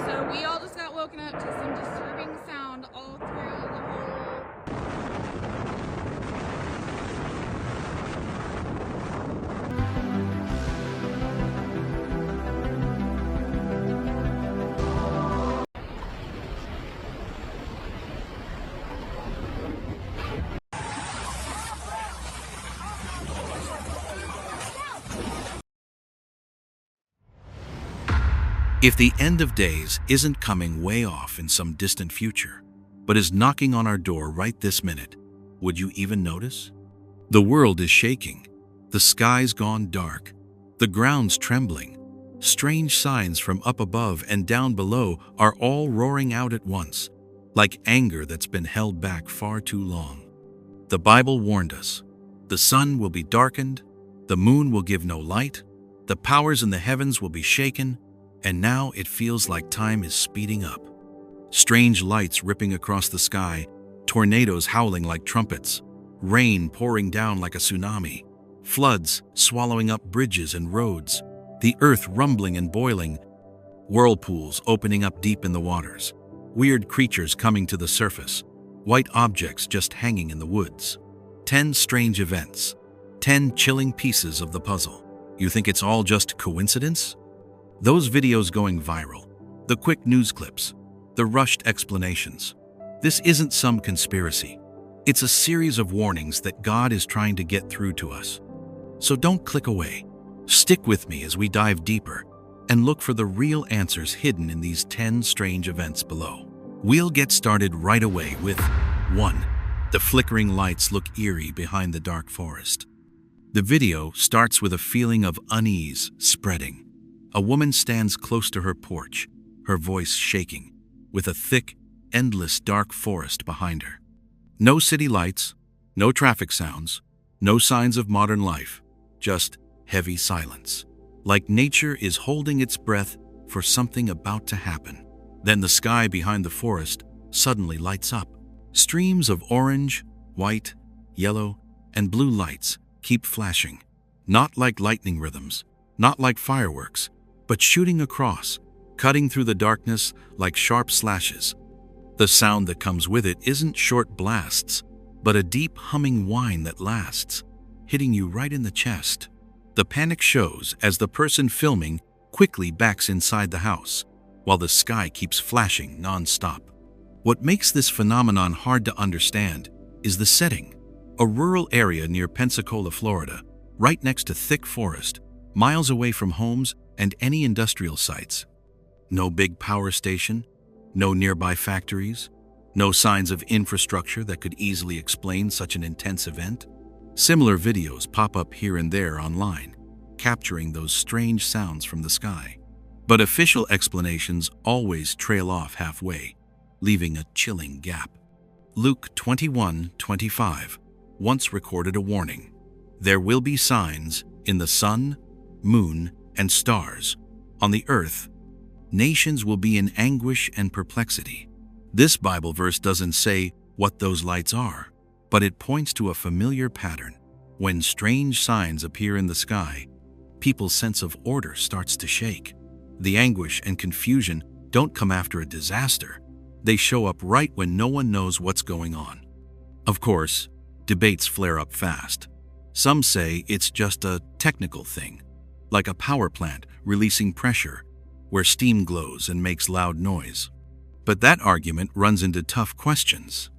So we all just got woken up to some disturbing sound all through the whole. If the end of days isn't coming way off in some distant future, but is knocking on our door right this minute, would you even notice? The world is shaking. The sky's gone dark. The ground's trembling. Strange signs from up above and down below are all roaring out at once, like anger that's been held back far too long. The Bible warned us. The sun will be darkened. The moon will give no light. The powers in the heavens will be shaken. And now it feels like time is speeding up. Strange lights ripping across the sky, tornadoes howling like trumpets, rain pouring down like a tsunami, floods swallowing up bridges and roads, the earth rumbling and boiling, whirlpools opening up deep in the waters, weird creatures coming to the surface, white objects just hanging in the woods. 10 strange events, 10 chilling pieces of the puzzle. You think it's all just coincidence? Those videos going viral, the quick news clips, the rushed explanations. This isn't some conspiracy. It's a series of warnings that God is trying to get through to us. So don't click away. Stick with me as we dive deeper and look for the real answers hidden in these 10 strange events below. We'll get started right away with 1. The flickering lights look eerie behind the dark forest. The video starts with a feeling of unease spreading. A woman stands close to her porch, her voice shaking, with a thick, endless dark forest behind her. No city lights, no traffic sounds, no signs of modern life, just heavy silence. Like nature is holding its breath for something about to happen. Then the sky behind the forest suddenly lights up. Streams of orange, white, yellow, and blue lights keep flashing, not like lightning rhythms, not like fireworks, but shooting across, cutting through the darkness like sharp slashes. The sound that comes with it isn't short blasts, but a deep humming whine that lasts, hitting you right in the chest. The panic shows as the person filming quickly backs inside the house, while the sky keeps flashing non-stop. What makes this phenomenon hard to understand is the setting. A rural area near Pensacola, Florida, right next to thick forest, miles away from homes and any industrial sites. No big power station, no nearby factories, no signs of infrastructure that could easily explain such an intense event. Similar videos pop up here and there online, capturing those strange sounds from the sky. But official explanations always trail off halfway, leaving a chilling gap. Luke 21:25 once recorded a warning. There will be signs in the sun, moon, and stars. On the earth, nations will be in anguish and perplexity. This Bible verse doesn't say what those lights are, but it points to a familiar pattern. When strange signs appear in the sky, people's sense of order starts to shake. The anguish and confusion don't come after a disaster. They show up right when no one knows what's going on. Of course, debates flare up fast. Some say it's just a technical thing, like a power plant releasing pressure, where steam glows and makes loud noise. But that argument runs into tough questions.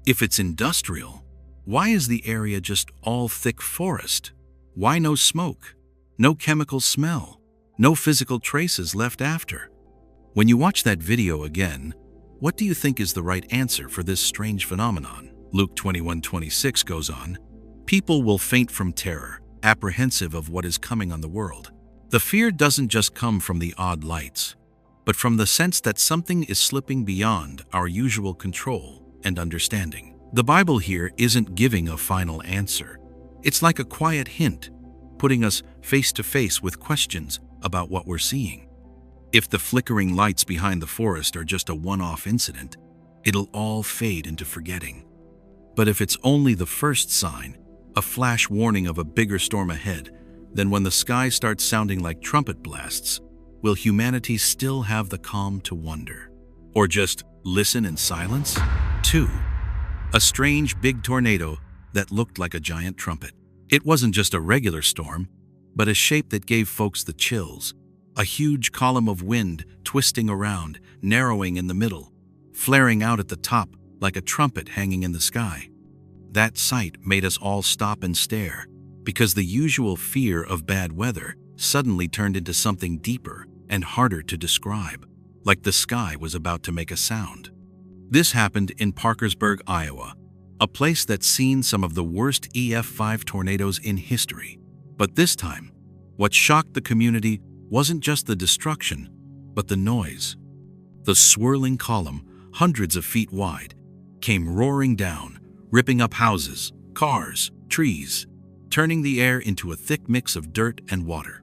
If it's industrial, why is the area just all thick forest? Why no smoke, no chemical smell, no physical traces left after? When you watch that video again, what do you think is the right answer for this strange phenomenon? Luke 21:26 goes on, "People will faint from terror, apprehensive of what is coming on the world." The fear doesn't just come from the odd lights, but from the sense that something is slipping beyond our usual control and understanding. The Bible here isn't giving a final answer. It's like a quiet hint, putting us face to face with questions about what we're seeing. If the flickering lights behind the forest are just a one-off incident, it'll all fade into forgetting. But if it's only the first sign, a flash warning of a bigger storm ahead, then when the sky starts sounding like trumpet blasts, will humanity still have the calm to wonder? Or just listen in silence? 2. A strange big tornado that looked like a giant trumpet. It wasn't just a regular storm, but a shape that gave folks the chills. A huge column of wind twisting around, narrowing in the middle, flaring out at the top like a trumpet hanging in the sky. That sight made us all stop and stare, because the usual fear of bad weather suddenly turned into something deeper and harder to describe, like the sky was about to make a sound. This happened in Parkersburg, Iowa, a place that's seen some of the worst EF5 tornadoes in history. But this time, what shocked the community wasn't just the destruction, but the noise. The swirling column, hundreds of feet wide, came roaring down, ripping up houses, cars, trees, turning the air into a thick mix of dirt and water.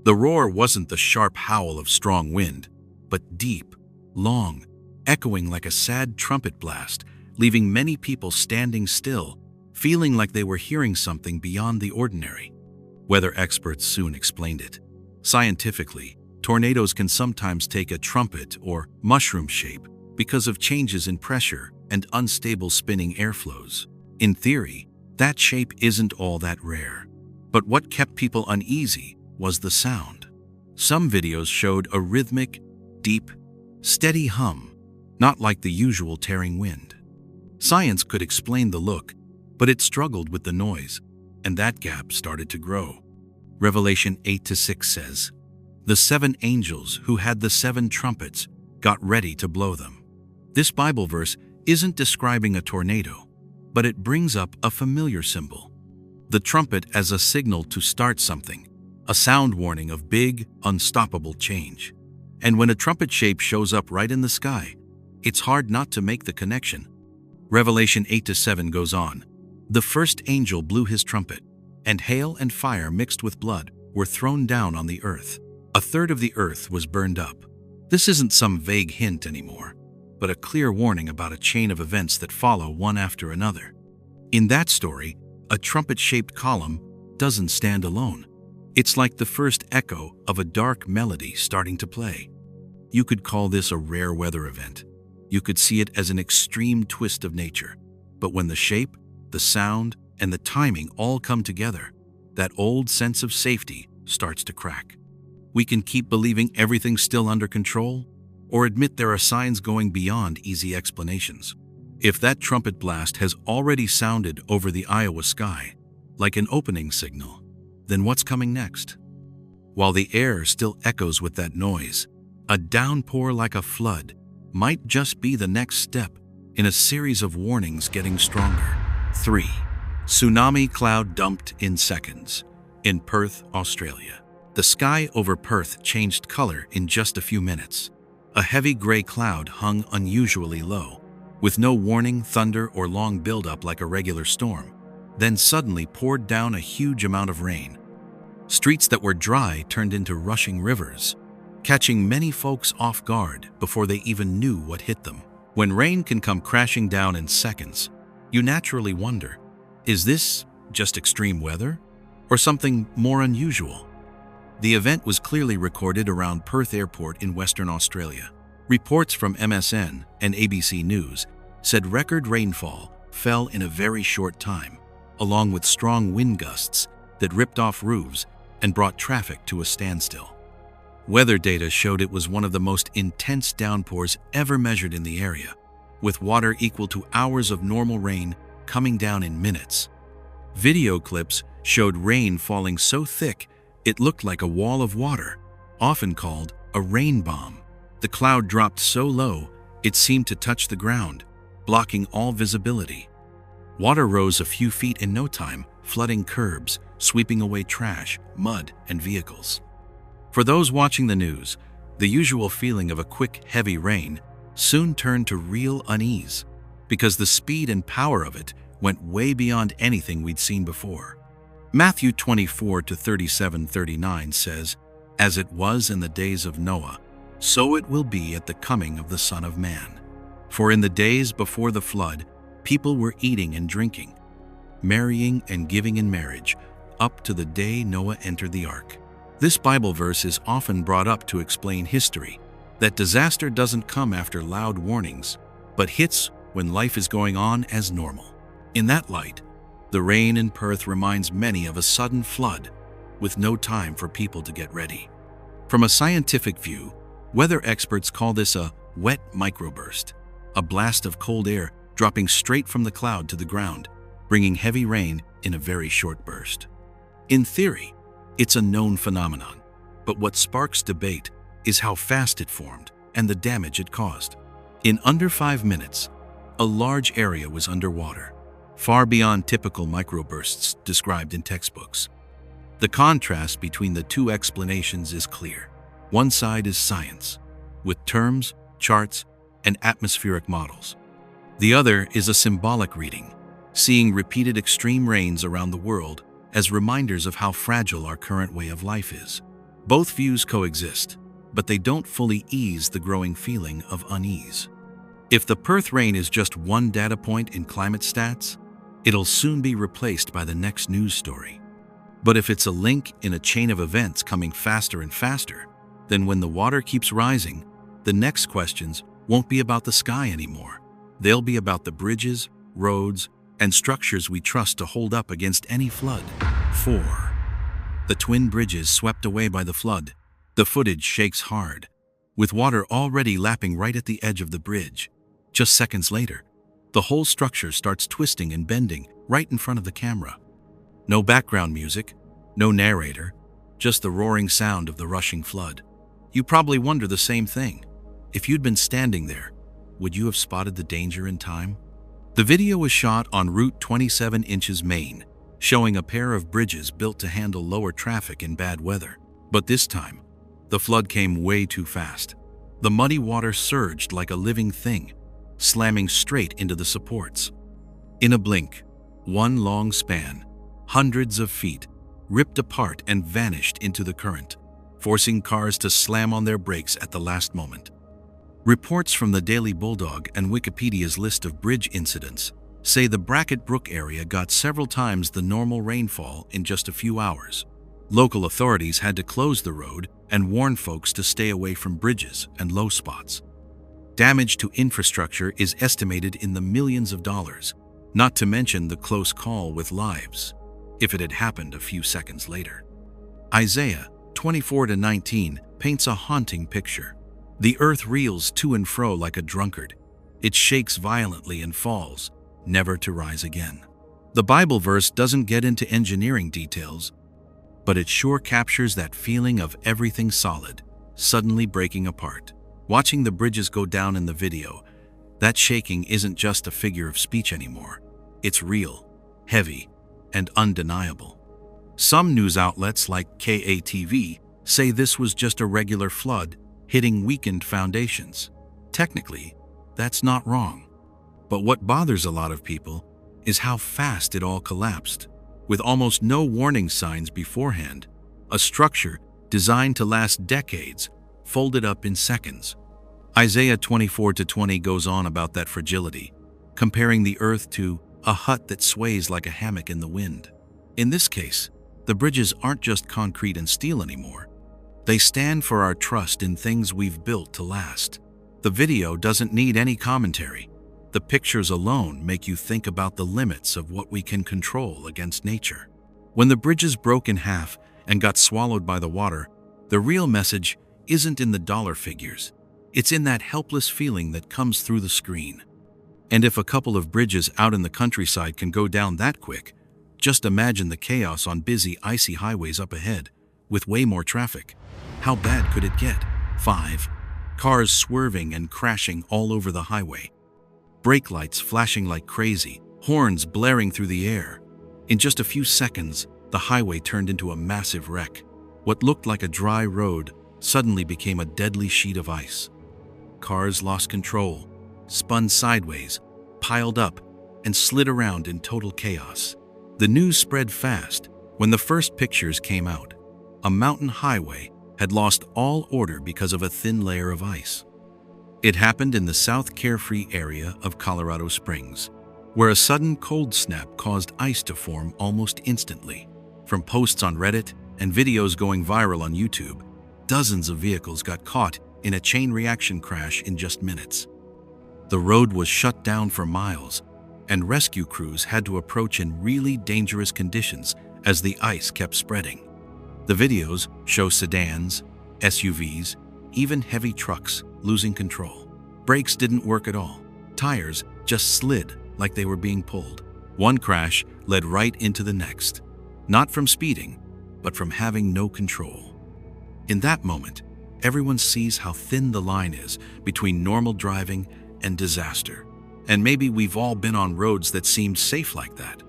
The roar wasn't the sharp howl of strong wind, but deep, long, echoing like a sad trumpet blast, leaving many people standing still, feeling like they were hearing something beyond the ordinary. Weather experts soon explained it. Scientifically, tornadoes can sometimes take a trumpet or mushroom shape because of changes in pressure and unstable spinning airflows. In theory, that shape isn't all that rare. But what kept people uneasy was the sound. Some videos showed a rhythmic, deep, steady hum, not like the usual tearing wind. Science could explain the look, but it struggled with the noise, and that gap started to grow. Revelation 8-6 says, "The 7 angels who had the 7 trumpets got ready to blow them." This Bible verse isn't describing a tornado, but it brings up a familiar symbol. The trumpet as a signal to start something, a sound warning of big, unstoppable change. And when a trumpet shape shows up right in the sky, it's hard not to make the connection. Revelation 8-7 goes on, "The first angel blew his trumpet, and hail and fire mixed with blood were thrown down on the earth. A third of the earth was burned up." This isn't some vague hint anymore, but a clear warning about a chain of events that follow one after another. In that story, a trumpet-shaped column doesn't stand alone. It's like the first echo of a dark melody starting to play. You could call this a rare weather event. You could see it as an extreme twist of nature. But when the shape, the sound, and the timing all come together, that old sense of safety starts to crack. We can keep believing everything's still under control, or admit there are signs going beyond easy explanations. If that trumpet blast has already sounded over the Iowa sky, like an opening signal, then what's coming next? While the air still echoes with that noise, a downpour like a flood might just be the next step in a series of warnings getting stronger. 3. Tsunami cloud dumped in seconds. In Perth, Australia. The sky over Perth changed color in just a few minutes. A heavy gray cloud hung unusually low, with no warning, thunder, or long buildup like a regular storm, then suddenly poured down a huge amount of rain. Streets that were dry turned into rushing rivers, catching many folks off guard before they even knew what hit them. When rain can come crashing down in seconds, you naturally wonder, is this just extreme weather or something more unusual? The event was clearly recorded around Perth Airport in Western Australia. Reports from MSN and ABC News said record rainfall fell in a very short time, along with strong wind gusts that ripped off roofs and brought traffic to a standstill. Weather data showed it was one of the most intense downpours ever measured in the area, with water equal to hours of normal rain coming down in minutes. Video clips showed rain falling so thick it looked like a wall of water, often called a rain bomb. The cloud dropped so low it seemed to touch the ground, blocking all visibility. Water rose a few feet in no time, flooding curbs, sweeping away trash, mud, and vehicles. For those watching the news, the usual feeling of a quick, heavy rain soon turned to real unease, because the speed and power of it went way beyond anything we'd seen before. Matthew 24:37-39 says, "As it was in the days of Noah, so it will be at the coming of the Son of Man. For in the days before the flood, people were eating and drinking, marrying and giving in marriage, up to the day Noah entered the ark. This Bible verse is often brought up to explain history, that disaster doesn't come after loud warnings, but hits when life is going on as normal. In that light, the rain in Perth reminds many of a sudden flood with no time for people to get ready. From a scientific view, weather experts call this a wet microburst, a blast of cold air dropping straight from the cloud to the ground, bringing heavy rain in a very short burst. In theory, it's a known phenomenon, but what sparks debate is how fast it formed and the damage it caused. In under 5 minutes, a large area was underwater, far beyond typical microbursts described in textbooks. The contrast between the two explanations is clear. One side is science, with terms, charts, and atmospheric models. The other is a symbolic reading, seeing repeated extreme rains around the world as reminders of how fragile our current way of life is. Both views coexist, but they don't fully ease the growing feeling of unease. If the Perth rain is just one data point in climate stats, it'll soon be replaced by the next news story. But if it's a link in a chain of events coming faster and faster, then when the water keeps rising, the next questions won't be about the sky anymore. They'll be about the bridges, roads, and structures we trust to hold up against any flood. 4. The twin bridges swept away by the flood. The footage shakes hard, with water already lapping right at the edge of the bridge. Just seconds later, the whole structure starts twisting and bending right in front of the camera. No background music, no narrator, just the roaring sound of the rushing flood. You probably wonder the same thing. If you'd been standing there, would you have spotted the danger in time? The video was shot on Route 27 inches Maine, showing a pair of bridges built to handle lower traffic in bad weather. But this time, the flood came way too fast. The muddy water surged like a living thing, slamming straight into the supports. In a blink, one long span, hundreds of feet, ripped apart and vanished into the current, forcing cars to slam on their brakes at the last moment. Reports from the Daily Bulldog and Wikipedia's list of bridge incidents say the Brackett Brook area got several times the normal rainfall in just a few hours. Local authorities had to close the road and warn folks to stay away from bridges and low spots. Damage to infrastructure is estimated in the millions of dollars, not to mention the close call with lives, if it had happened a few seconds later. Isaiah 24-19 paints a haunting picture. The earth reels to and fro like a drunkard. It shakes violently and falls, never to rise again. The Bible verse doesn't get into engineering details, but it sure captures that feeling of everything solid, suddenly breaking apart. Watching the bridges go down in the video, that shaking isn't just a figure of speech anymore. It's real, heavy, and undeniable. Some news outlets like KATV say this was just a regular flood hitting weakened foundations. Technically, that's not wrong. But what bothers a lot of people is how fast it all collapsed. With almost no warning signs beforehand, a structure designed to last decades folded up in seconds. Isaiah 24-20 goes on about that fragility, comparing the earth to a hut that sways like a hammock in the wind. In this case, the bridges aren't just concrete and steel anymore. They stand for our trust in things we've built to last. The video doesn't need any commentary. The pictures alone make you think about the limits of what we can control against nature. When the bridges broke in half and got swallowed by the water, the real message isn't in the dollar figures. It's in that helpless feeling that comes through the screen. And if a couple of bridges out in the countryside can go down that quick, just imagine the chaos on busy, icy highways up ahead, with way more traffic. How bad could it get? 5. Cars swerving and crashing all over the highway. Brake lights flashing like crazy, horns blaring through the air. In just a few seconds, the highway turned into a massive wreck. What looked like a dry road suddenly became a deadly sheet of ice. Cars lost control, spun sideways, piled up, and slid around in total chaos. The news spread fast. When the first pictures came out, a mountain highway had lost all order because of a thin layer of ice. It happened in the South Carefree area of Colorado Springs, where a sudden cold snap caused ice to form almost instantly. From posts on Reddit and videos going viral on YouTube, dozens of vehicles got caught in a chain reaction crash in just minutes. The road was shut down for miles, and rescue crews had to approach in really dangerous conditions as the ice kept spreading. The videos show sedans, SUVs, even heavy trucks losing control. Brakes didn't work at all. Tires just slid like they were being pulled. One crash led right into the next, not from speeding, but from having no control. In that moment, everyone sees how thin the line is between normal driving and disaster. And maybe we've all been on roads that seemed safe like that.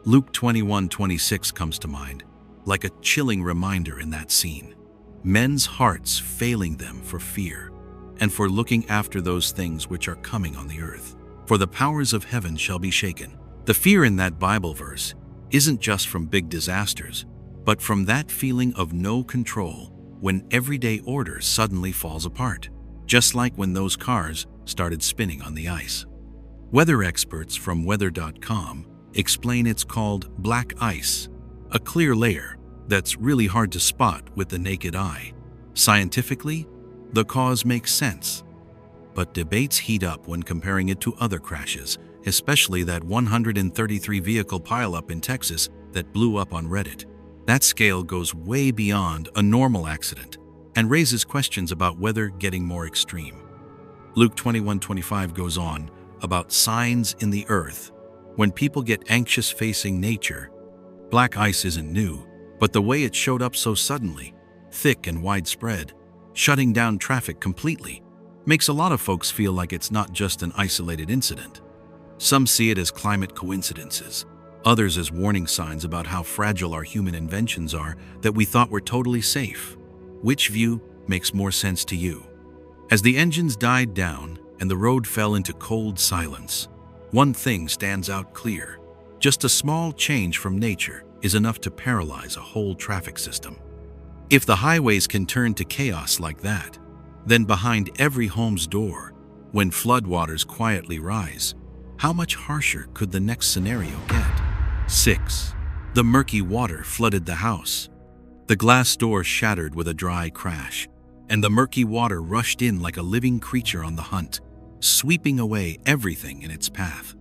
Luke 21:26 comes to mind, like a chilling reminder in that scene. Men's hearts failing them for fear, and for looking after those things which are coming on the earth. For the powers of heaven shall be shaken. The fear in that Bible verse isn't just from big disasters, but from that feeling of no control when everyday order suddenly falls apart, just like when those cars started spinning on the ice. Weather experts from weather.com explain it's called black ice, a clear layer that's really hard to spot with the naked eye. Scientifically, the cause makes sense, but debates heat up when comparing it to other crashes, especially that 133 vehicle pileup in Texas that blew up on Reddit. That scale goes way beyond a normal accident and raises questions about weather getting more extreme. Luke 21:25 goes on about signs in the earth. When people get anxious facing nature, black ice isn't new, but the way it showed up so suddenly, thick and widespread, shutting down traffic completely, makes a lot of folks feel like it's not just an isolated incident. Some see it as climate coincidences, others as warning signs about how fragile our human inventions are that we thought were totally safe. Which view makes more sense to you? As the engines died down and the road fell into cold silence, one thing stands out clear. Just a small change from nature is enough to paralyze a whole traffic system. If the highways can turn to chaos like that, then behind every home's door, when floodwaters quietly rise, how much harsher could the next scenario get? 6. The murky water flooded the house. The glass door shattered with a dry crash, and the murky water rushed in like a living creature on the hunt, sweeping away everything in its path.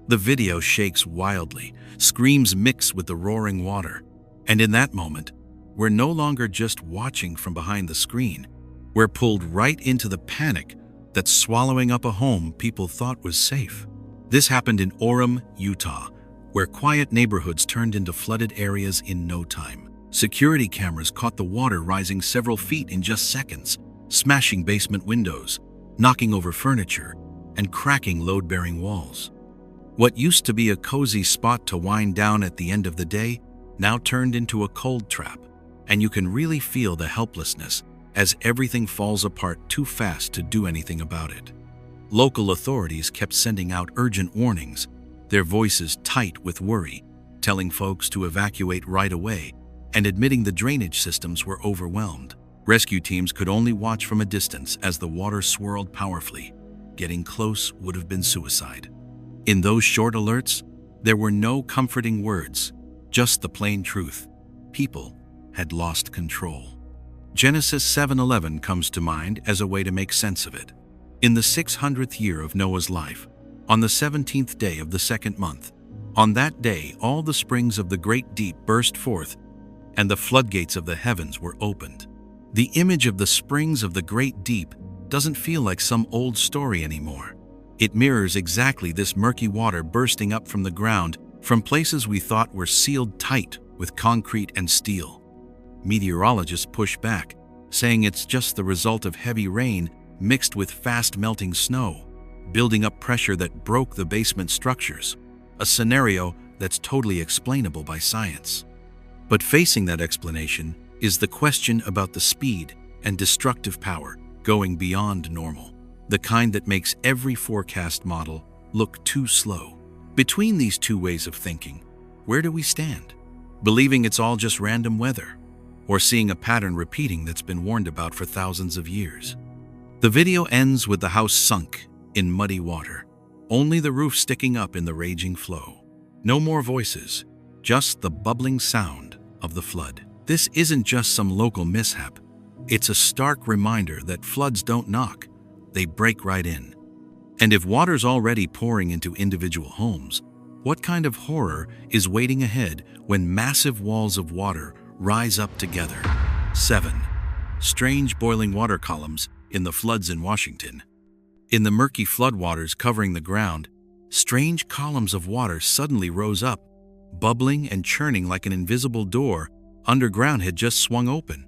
The video shakes wildly, screams mix with the roaring water, and in that moment, we're no longer just watching from behind the screen. We're pulled right into the panic that's swallowing up a home people thought was safe. This happened in Orem, Utah, where quiet neighborhoods turned into flooded areas in no time. Security cameras caught the water rising several feet in just seconds, smashing basement windows, knocking over furniture, and cracking load-bearing walls. What used to be a cozy spot to wind down at the end of the day now turned into a cold trap, and you can really feel the helplessness as everything falls apart too fast to do anything about it. Local authorities kept sending out urgent warnings, their voices tight with worry, telling folks to evacuate right away and admitting the drainage systems were overwhelmed. Rescue teams could only watch from a distance as the water swirled powerfully. Getting close would have been suicide. In those short alerts, there were no comforting words, just the plain truth. People had lost control. Genesis 7:11 comes to mind as a way to make sense of it. In the 600th year of Noah's life, on the 17th day of the second month, on that day all the springs of the great deep burst forth, and the floodgates of the heavens were opened. The image of the springs of the great deep doesn't feel like some old story anymore. It mirrors exactly this murky water bursting up from the ground from places we thought were sealed tight with concrete and steel. Meteorologists push back, saying it's just the result of heavy rain mixed with fast-melting snow, building up pressure that broke the basement structures, a scenario that's totally explainable by science. But facing that explanation is the question about the speed and destructive power going beyond normal, the kind that makes every forecast model look too slow. Between these two ways of thinking, where do we stand? Believing it's all just random weather, or seeing a pattern repeating that's been warned about for thousands of years? The video ends with the house sunk in muddy water, only the roof sticking up in the raging flow. No more voices, just the bubbling sound of the flood. This isn't just some local mishap. It's a stark reminder that floods don't knock, they break right in. And if water's already pouring into individual homes, what kind of horror is waiting ahead when massive walls of water rise up together? 7. Strange boiling water columns in the floods in Washington. In the murky floodwaters covering the ground, strange columns of water suddenly rose up, bubbling and churning like an invisible door underground had just swung open.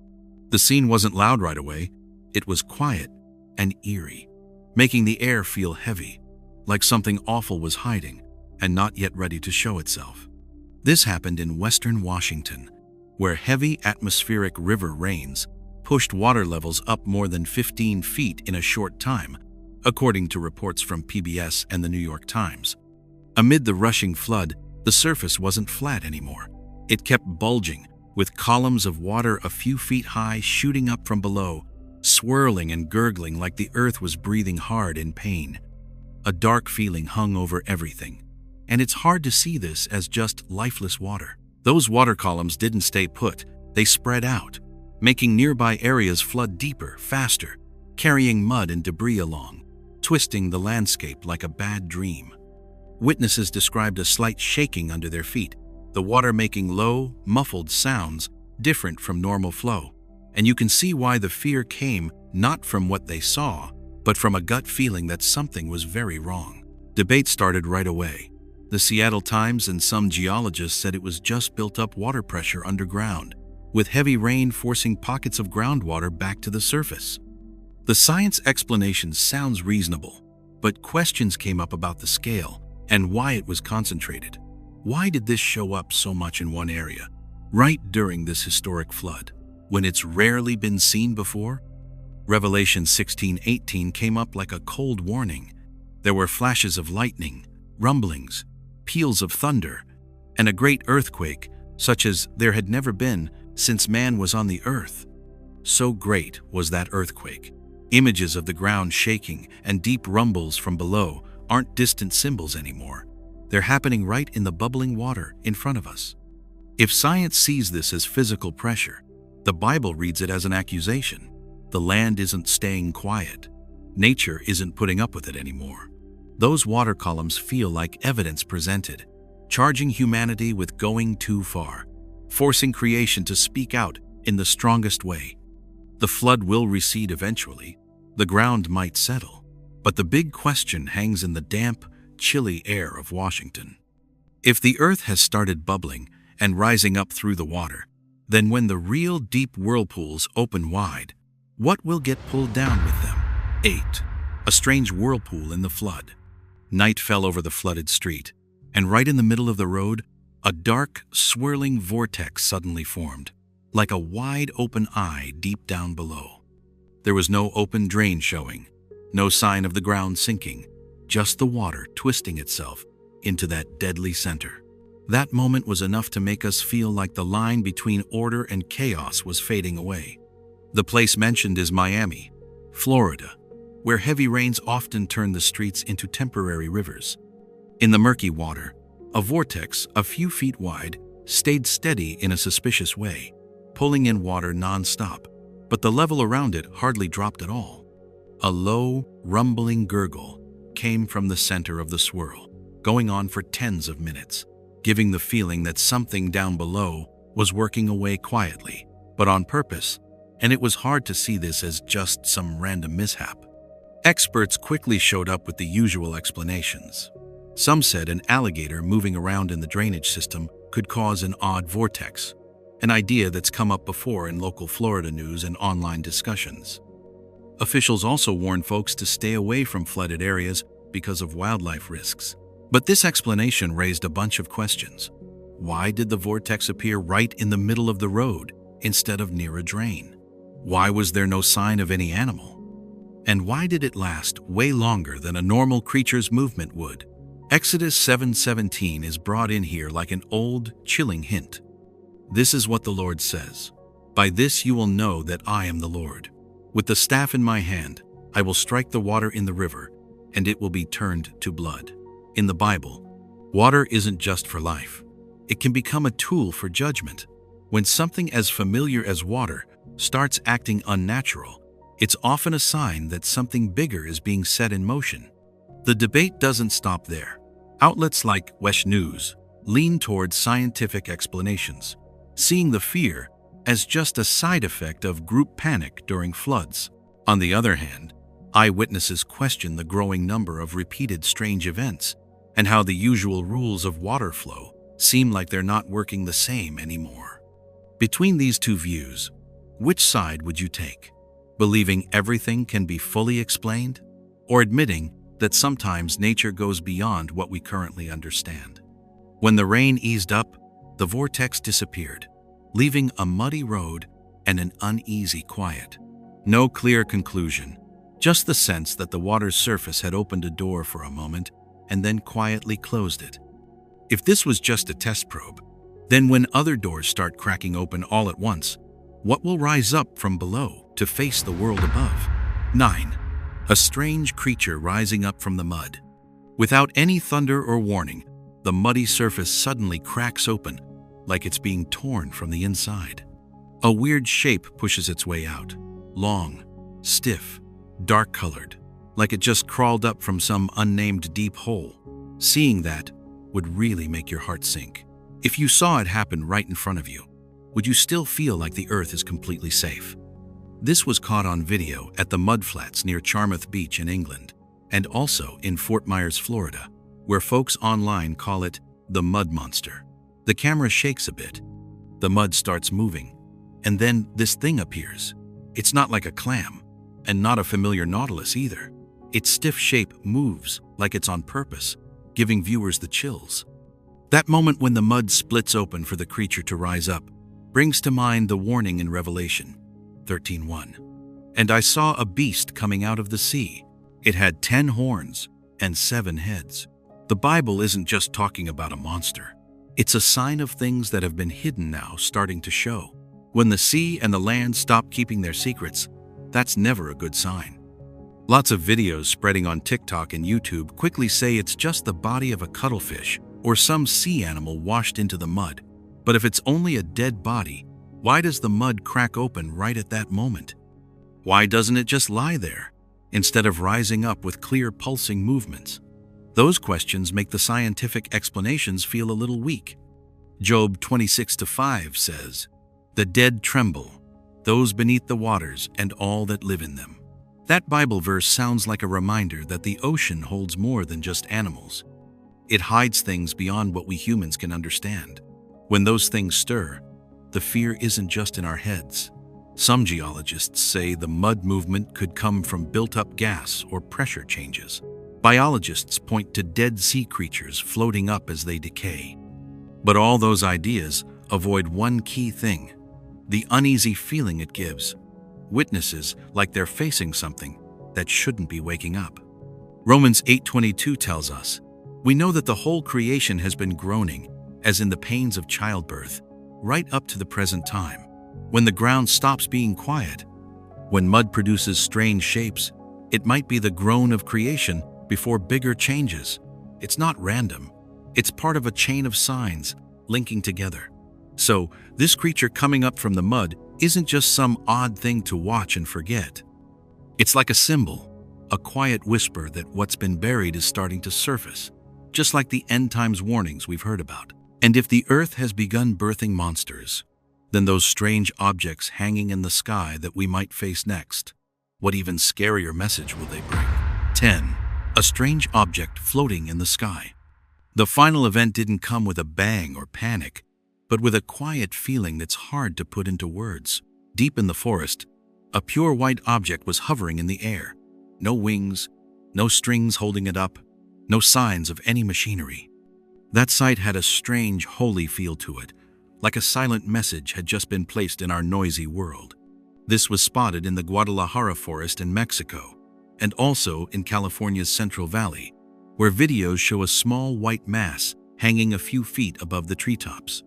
The scene wasn't loud right away. It was quiet and eerie, making the air feel heavy, like something awful was hiding and not yet ready to show itself. This happened in western Washington, where heavy atmospheric river rains pushed water levels up more than 15 feet in a short time, according to reports from PBS and the New York Times. Amid the rushing flood, the surface wasn't flat anymore. It kept bulging, with columns of water a few feet high shooting up from below, swirling and gurgling like the earth was breathing hard in pain. A dark feeling hung over everything, and it's hard to see this as just lifeless water. Those water columns didn't stay put, they spread out, making nearby areas flood deeper, faster, carrying mud and debris along, twisting the landscape like a bad dream. Witnesses described a slight shaking under their feet, the water making low, muffled sounds different from normal flow. And you can see why the fear came not from what they saw, but from a gut feeling that something was very wrong. Debate started right away. The Seattle Times and some geologists said it was just built-up water pressure underground, with heavy rain forcing pockets of groundwater back to the surface. The science explanation sounds reasonable, but questions came up about the scale and why it was concentrated. Why did this show up so much in one area, right during this historic flood, when it's rarely been seen before? Revelation 16:18 came up like a cold warning. There were flashes of lightning, rumblings, peals of thunder, and a great earthquake, such as there had never been since man was on the earth. So great was that earthquake. Images of the ground shaking and deep rumbles from below aren't distant symbols anymore. They're happening right in the bubbling water in front of us. If science sees this as physical pressure, the Bible reads it as an accusation. The land isn't staying quiet. Nature isn't putting up with it anymore. Those water columns feel like evidence presented, charging humanity with going too far, forcing creation to speak out in the strongest way. The flood will recede eventually. The ground might settle. But the big question hangs in the damp, chilly air of Washington. If the earth has started bubbling and rising up through the water, then when the real deep whirlpools open wide, what will get pulled down with them? 8. A strange whirlpool in the flood. Night fell over the flooded street, and right in the middle of the road, a dark, swirling vortex suddenly formed, like a wide open eye deep down below. There was no open drain showing, no sign of the ground sinking, just the water twisting itself into that deadly center. That moment was enough to make us feel like the line between order and chaos was fading away. The place mentioned is Miami, Florida, where heavy rains often turn the streets into temporary rivers. In the murky water, a vortex a few feet wide stayed steady in a suspicious way, pulling in water non-stop, but the level around it hardly dropped at all. A low, rumbling gurgle came from the center of the swirl, going on for tens of minutes, giving the feeling that something down below was working away quietly, but on purpose, and it was hard to see this as just some random mishap. Experts quickly showed up with the usual explanations. Some said an alligator moving around in the drainage system could cause an odd vortex, an idea that's come up before in local Florida news and online discussions. Officials also warned folks to stay away from flooded areas because of wildlife risks. But this explanation raised a bunch of questions. Why did the vortex appear right in the middle of the road instead of near a drain? Why was there no sign of any animal? And why did it last way longer than a normal creature's movement would? Exodus 7:17 is brought in here like an old, chilling hint. This is what the Lord says, "By this you will know that I am the Lord. With the staff in my hand, I will strike the water in the river, and it will be turned to blood." In the Bible, water isn't just for life. It can become a tool for judgment. When something as familiar as water starts acting unnatural, it's often a sign that something bigger is being set in motion. The debate doesn't stop there. Outlets like West News lean towards scientific explanations, seeing the fear as just a side effect of group panic during floods. On the other hand, eyewitnesses question the growing number of repeated strange events and how the usual rules of water flow seem like they're not working the same anymore. Between these two views, which side would you take? Believing everything can be fully explained, or admitting that sometimes nature goes beyond what we currently understand? When the rain eased up, the vortex disappeared, leaving a muddy road and an uneasy quiet. No clear conclusion, just the sense that the water's surface had opened a door for a moment and then quietly closed it. If this was just a test probe, then when other doors start cracking open all at once, what will rise up from below to face the world above? 9. A strange creature rising up from the mud. Without any thunder or warning, the muddy surface suddenly cracks open, like it's being torn from the inside. A weird shape pushes its way out, long, stiff, dark-colored, like it just crawled up from some unnamed deep hole. Seeing that would really make your heart sink. If you saw it happen right in front of you, would you still feel like the earth is completely safe? This was caught on video at the mudflats near Charmouth Beach in England, and also in Fort Myers, Florida, where folks online call it the mud monster. The camera shakes a bit, the mud starts moving, and then this thing appears. It's not like a clam, and not a familiar nautilus either. Its stiff shape moves like it's on purpose, giving viewers the chills. That moment when the mud splits open for the creature to rise up brings to mind the warning in Revelation 13:1. And I saw a beast coming out of the sea. It had 10 horns and 7 heads. The Bible isn't just talking about a monster. It's a sign of things that have been hidden now starting to show. When the sea and the land stop keeping their secrets, that's never a good sign. Lots of videos spreading on TikTok and YouTube quickly say it's just the body of a cuttlefish or some sea animal washed into the mud. But if it's only a dead body, why does the mud crack open right at that moment? Why doesn't it just lie there, instead of rising up with clear pulsing movements? Those questions make the scientific explanations feel a little weak. Job 26:5 says, "The dead tremble, those beneath the waters and all that live in them." That Bible verse sounds like a reminder that the ocean holds more than just animals. It hides things beyond what we humans can understand. When those things stir, the fear isn't just in our heads. Some geologists say the mud movement could come from built-up gas or pressure changes. Biologists point to dead sea creatures floating up as they decay. But all those ideas avoid one key thing: the uneasy feeling it gives. Witnesses like they're facing something that shouldn't be waking up. Romans 8:22 tells us, "We know that the whole creation has been groaning, as in the pains of childbirth, right up to the present time." When the ground stops being quiet, when mud produces strange shapes, it might be the groan of creation before bigger changes. It's not random. It's part of a chain of signs linking together. So, this creature coming up from the mud isn't just some odd thing to watch and forget. It's like a symbol, a quiet whisper that what's been buried is starting to surface, just like the end times warnings we've heard about. And if the earth has begun birthing monsters, then those strange objects hanging in the sky that we might face next, what even scarier message will they bring? 10. A strange object floating in the sky. The final event didn't come with a bang or panic, but with a quiet feeling that's hard to put into words. Deep in the forest, a pure white object was hovering in the air. No wings, no strings holding it up, no signs of any machinery. That sight had a strange, holy feel to it, like a silent message had just been placed in our noisy world. This was spotted in the Guadalajara forest in Mexico, and also in California's Central Valley, where videos show a small white mass hanging a few feet above the treetops.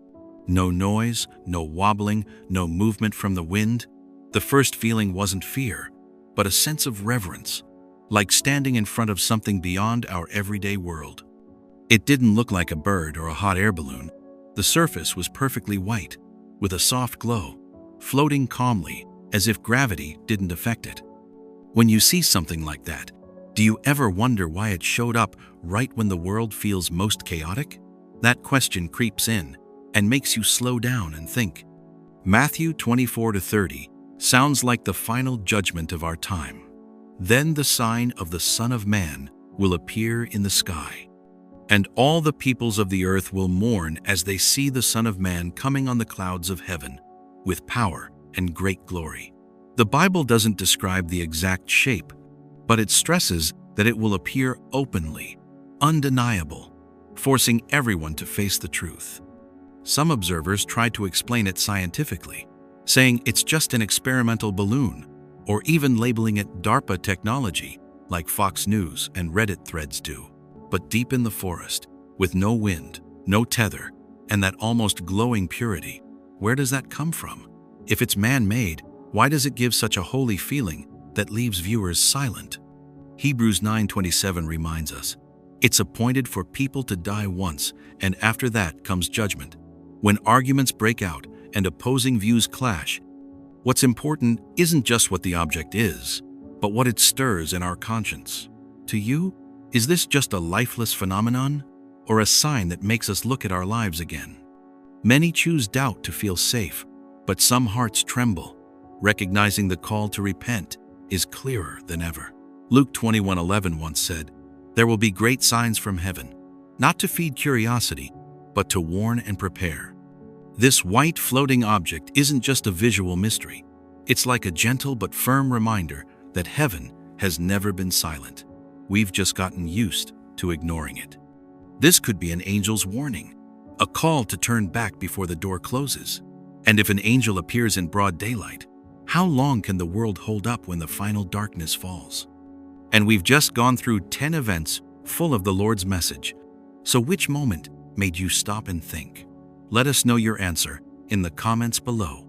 No noise, no wobbling, no movement from the wind. The first feeling wasn't fear, but a sense of reverence, like standing in front of something beyond our everyday world. It didn't look like a bird or a hot air balloon. The surface was perfectly white, with a soft glow, floating calmly as if gravity didn't affect it. When you see something like that, do you ever wonder why it showed up right when the world feels most chaotic? That question creeps in and makes you slow down and think. Matthew 24-30 sounds like the final judgment of our time. Then the sign of the Son of Man will appear in the sky, and all the peoples of the earth will mourn as they see the Son of Man coming on the clouds of heaven with power and great glory. The Bible doesn't describe the exact shape, but it stresses that it will appear openly, undeniable, forcing everyone to face the truth. Some observers try to explain it scientifically, saying it's just an experimental balloon, or even labeling it DARPA technology, like Fox News and Reddit threads do. But deep in the forest, with no wind, no tether, and that almost glowing purity, where does that come from? If it's man-made, why does it give such a holy feeling that leaves viewers silent? Hebrews 9:27 reminds us, it's appointed for people to die once, and after that comes judgment. When arguments break out and opposing views clash, what's important isn't just what the object is, but what it stirs in our conscience. To you, is this just a lifeless phenomenon, or a sign that makes us look at our lives again? Many choose doubt to feel safe, but some hearts tremble, recognizing the call to repent is clearer than ever. Luke 21:11 once said, "There will be great signs from heaven, not to feed curiosity, but to warn and prepare." This white floating object isn't just a visual mystery. It's like a gentle but firm reminder that heaven has never been silent. We've just gotten used to ignoring it. This could be an angel's warning, a call to turn back before the door closes. And if an angel appears in broad daylight, how long can the world hold up when the final darkness falls? And we've just gone through 10 events full of the Lord's message. So which moment made you stop and think? Let us know your answer in the comments below.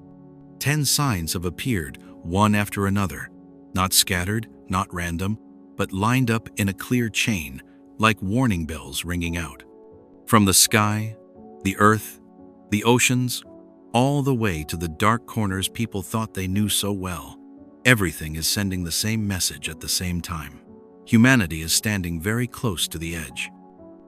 10 signs have appeared, one after another, not scattered, not random, but lined up in a clear chain, like warning bells ringing out. From the sky, the earth, the oceans, all the way to the dark corners people thought they knew so well, everything is sending the same message at the same time. Humanity is standing very close to the edge.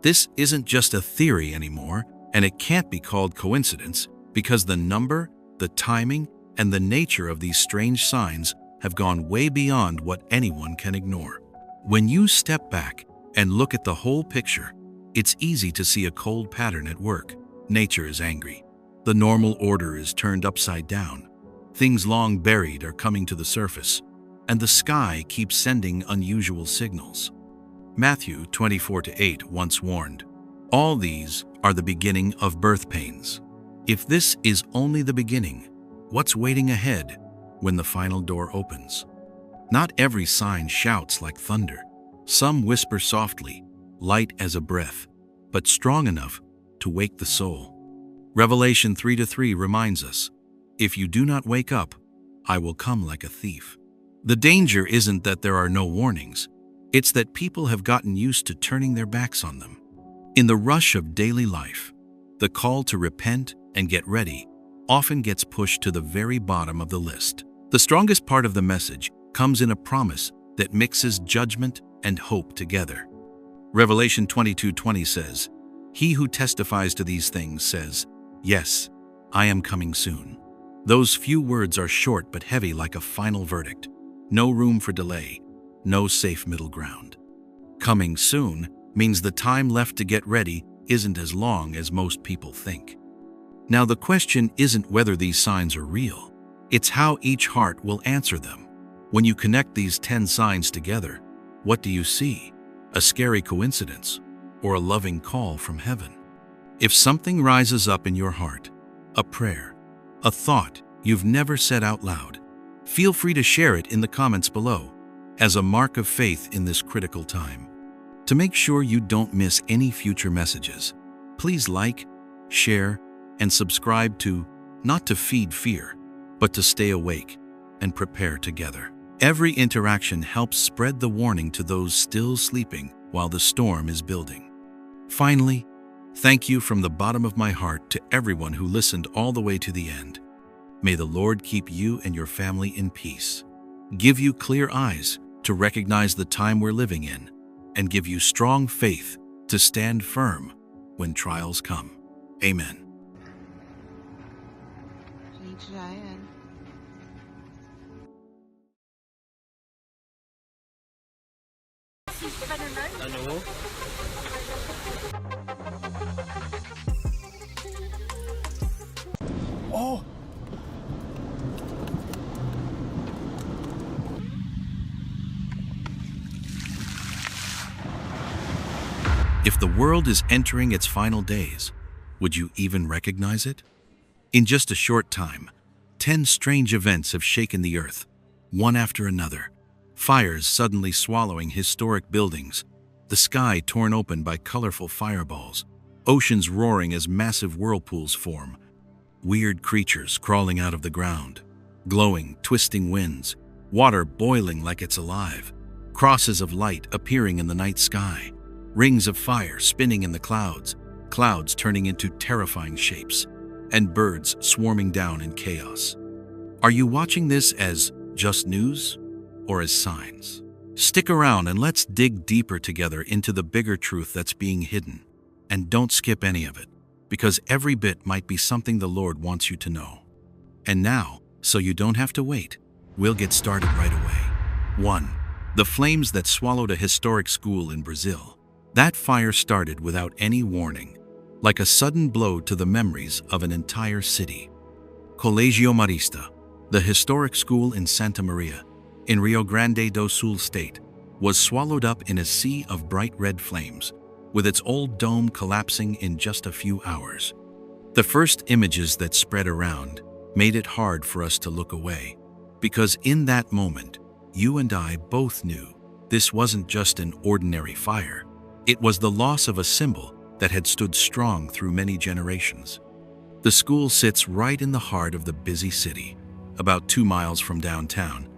This isn't just a theory anymore, and it can't be called coincidence, because the number, the timing, and the nature of these strange signs have gone way beyond what anyone can ignore. When you step back and look at the whole picture, it's easy to see a cold pattern at work. Nature is angry. The normal order is turned upside down. Things long buried are coming to the surface, and the sky keeps sending unusual signals. Matthew 24:8 once warned, "All these are the beginning of birth pains." If this is only the beginning, what's waiting ahead when the final door opens? Not every sign shouts like thunder. Some whisper softly, light as a breath, but strong enough to wake the soul. Revelation 3:3 reminds us, "If you do not wake up, I will come like a thief." The danger isn't that there are no warnings. It's that people have gotten used to turning their backs on them. In the rush of daily life, the call to repent and get ready often gets pushed to the very bottom of the list. The strongest part of the message comes in a promise that mixes judgment and hope together. Revelation 22:20 says, "He who testifies to these things says, 'Yes, I am coming soon.'" Those few words are short but heavy, like a final verdict. No room for delay, no safe middle ground. Coming soon means the time left to get ready isn't as long as most people think. Now, the question isn't whether these signs are real. It's how each heart will answer them. When you connect these 10 signs together, what do you see? A scary coincidence or a loving call from heaven? If something rises up in your heart, a prayer, a thought you've never said out loud, feel free to share it in the comments below as a mark of faith in this critical time. To make sure you don't miss any future messages, please like, share, and subscribe to not to feed fear, but to stay awake and prepare together. Every interaction helps spread the warning to those still sleeping while the storm is building. Finally, Thank you from the bottom of my heart to everyone who listened all the way to the end. May the Lord keep you and your family in peace, give you clear eyes to recognize the time we're living in, and give you strong faith to stand firm when trials come. Amen. Ano? Oh! If the world is entering its final days, would you even recognize it? In just a short time, 10 strange events have shaken the earth, one after another. Fires suddenly swallowing historic buildings, the sky torn open by colorful fireballs, oceans roaring as massive whirlpools form, weird creatures crawling out of the ground, glowing, twisting winds, water boiling like it's alive, crosses of light appearing in the night sky, rings of fire spinning in the clouds, clouds turning into terrifying shapes, and birds swarming down in chaos. Are you watching this as just news or as signs? Stick around and let's dig deeper together into the bigger truth that's being hidden. And don't skip any of it, because every bit might be something the Lord wants you to know. And now, so you don't have to wait, we'll get started right away. 1. The flames that swallowed a historic school in Brazil. That fire started without any warning, like a sudden blow to the memories of an entire city. Colégio Marista, the historic school in Santa Maria, in Rio Grande do Sul state, was swallowed up in a sea of bright red flames, with its old dome collapsing in just a few hours. The first images that spread around made it hard for us to look away, because in that moment, you and I both knew this wasn't just an ordinary fire. It was the loss of a symbol that had stood strong through many generations. The school sits right in the heart of the busy city, about 2 miles from downtown,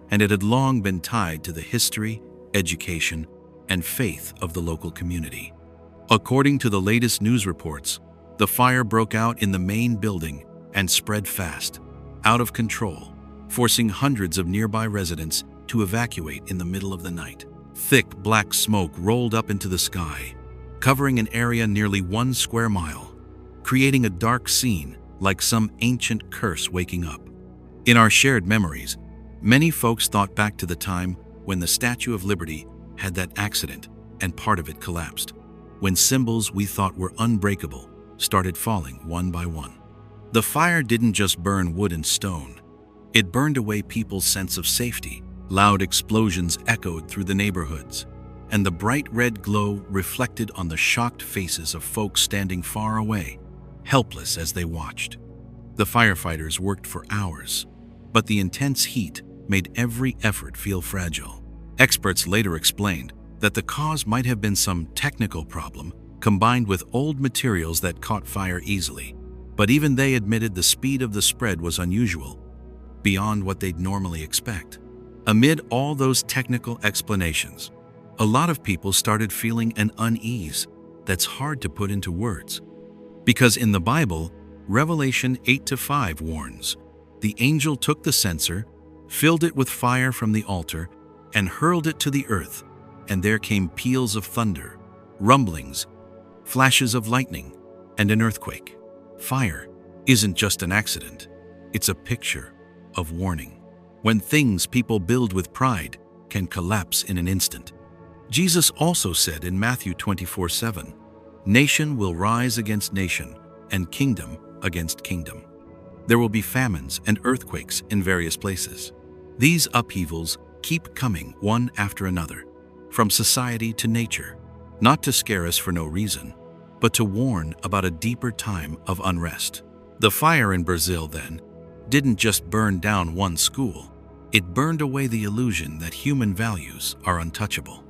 and it had long been tied to the history, education, and faith of the local community. According to the latest news reports, the fire broke out in the main building and spread fast, out of control, forcing hundreds of nearby residents to evacuate in the middle of the night. Thick black smoke rolled up into the sky, covering an area nearly 1 square mile, creating a dark scene like some ancient curse waking up. In our shared memories, many folks thought back to the time when the Statue of Liberty had that accident and part of it collapsed, when symbols we thought were unbreakable started falling one by one. The fire didn't just burn wood and stone, it burned away people's sense of safety. Loud explosions echoed through the neighborhoods, and the bright red glow reflected on the shocked faces of folks standing far away, helpless as they watched. The firefighters worked for hours, but the intense heat made every effort feel fragile. Experts later explained that the cause might have been some technical problem combined with old materials that caught fire easily, but even they admitted the speed of the spread was unusual, beyond what they'd normally expect. Amid all those technical explanations, a lot of people started feeling an unease that's hard to put into words. Because in the Bible, Revelation 8-5 warns, the angel took the censer, filled it with fire from the altar, and hurled it to the earth, and there came peals of thunder, rumblings, flashes of lightning, and an earthquake. Fire isn't just an accident, it's a picture of warning. When things people build with pride can collapse in an instant. Jesus also said in Matthew 24:7, "Nation will rise against nation, and kingdom against kingdom. There will be famines and earthquakes in various places." These upheavals keep coming one after another, from society to nature, not to scare us for no reason, but to warn about a deeper time of unrest. The fire in Brazil, then, didn't just burn down one school. It burned away the illusion that human values are untouchable.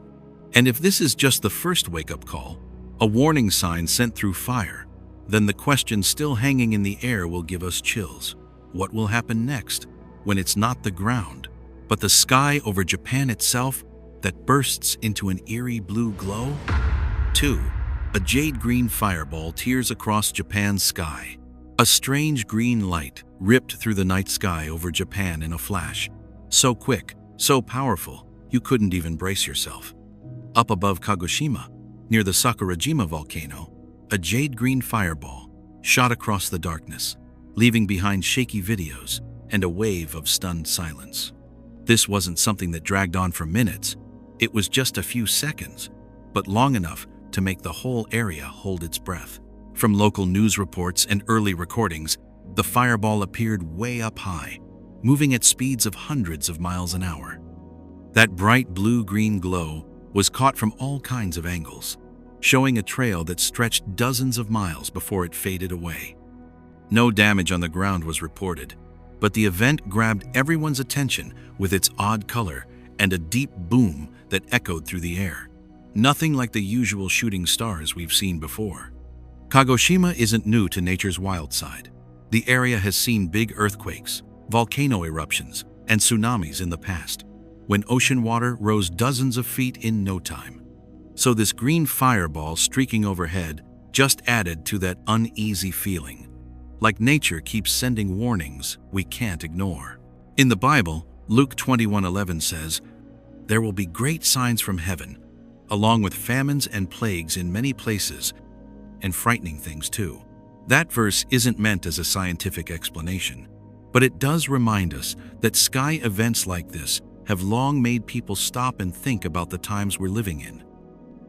And if this is just the first wake-up call, a warning sign sent through fire, then the question still hanging in the air will give us chills. What will happen next when it's not the ground, but the sky over Japan itself that bursts into an eerie blue glow? 2. A jade-green fireball tears across Japan's sky. A strange green light ripped through the night sky over Japan in a flash. So quick, so powerful, you couldn't even brace yourself. Up above Kagoshima, near the Sakurajima volcano, a jade-green fireball shot across the darkness, leaving behind shaky videos and a wave of stunned silence. This wasn't something that dragged on for minutes. It was just a few seconds, but long enough to make the whole area hold its breath. From local news reports and early recordings, the fireball appeared way up high, moving at speeds of hundreds of miles an hour. That bright blue-green glow was caught from all kinds of angles, showing a trail that stretched dozens of miles before it faded away. No damage on the ground was reported, but the event grabbed everyone's attention with its odd color and a deep boom that echoed through the air. Nothing like the usual shooting stars we've seen before. Kagoshima isn't new to nature's wild side. The area has seen big earthquakes, volcano eruptions, and tsunamis in the past, when ocean water rose dozens of feet in no time. So this green fireball streaking overhead just added to that uneasy feeling, like nature keeps sending warnings we can't ignore. In the Bible, Luke 21:11 says, "There will be great signs from heaven, along with famines and plagues in many places, and frightening things too." That verse isn't meant as a scientific explanation, but it does remind us that sky events like this have long made people stop and think about the times we're living in.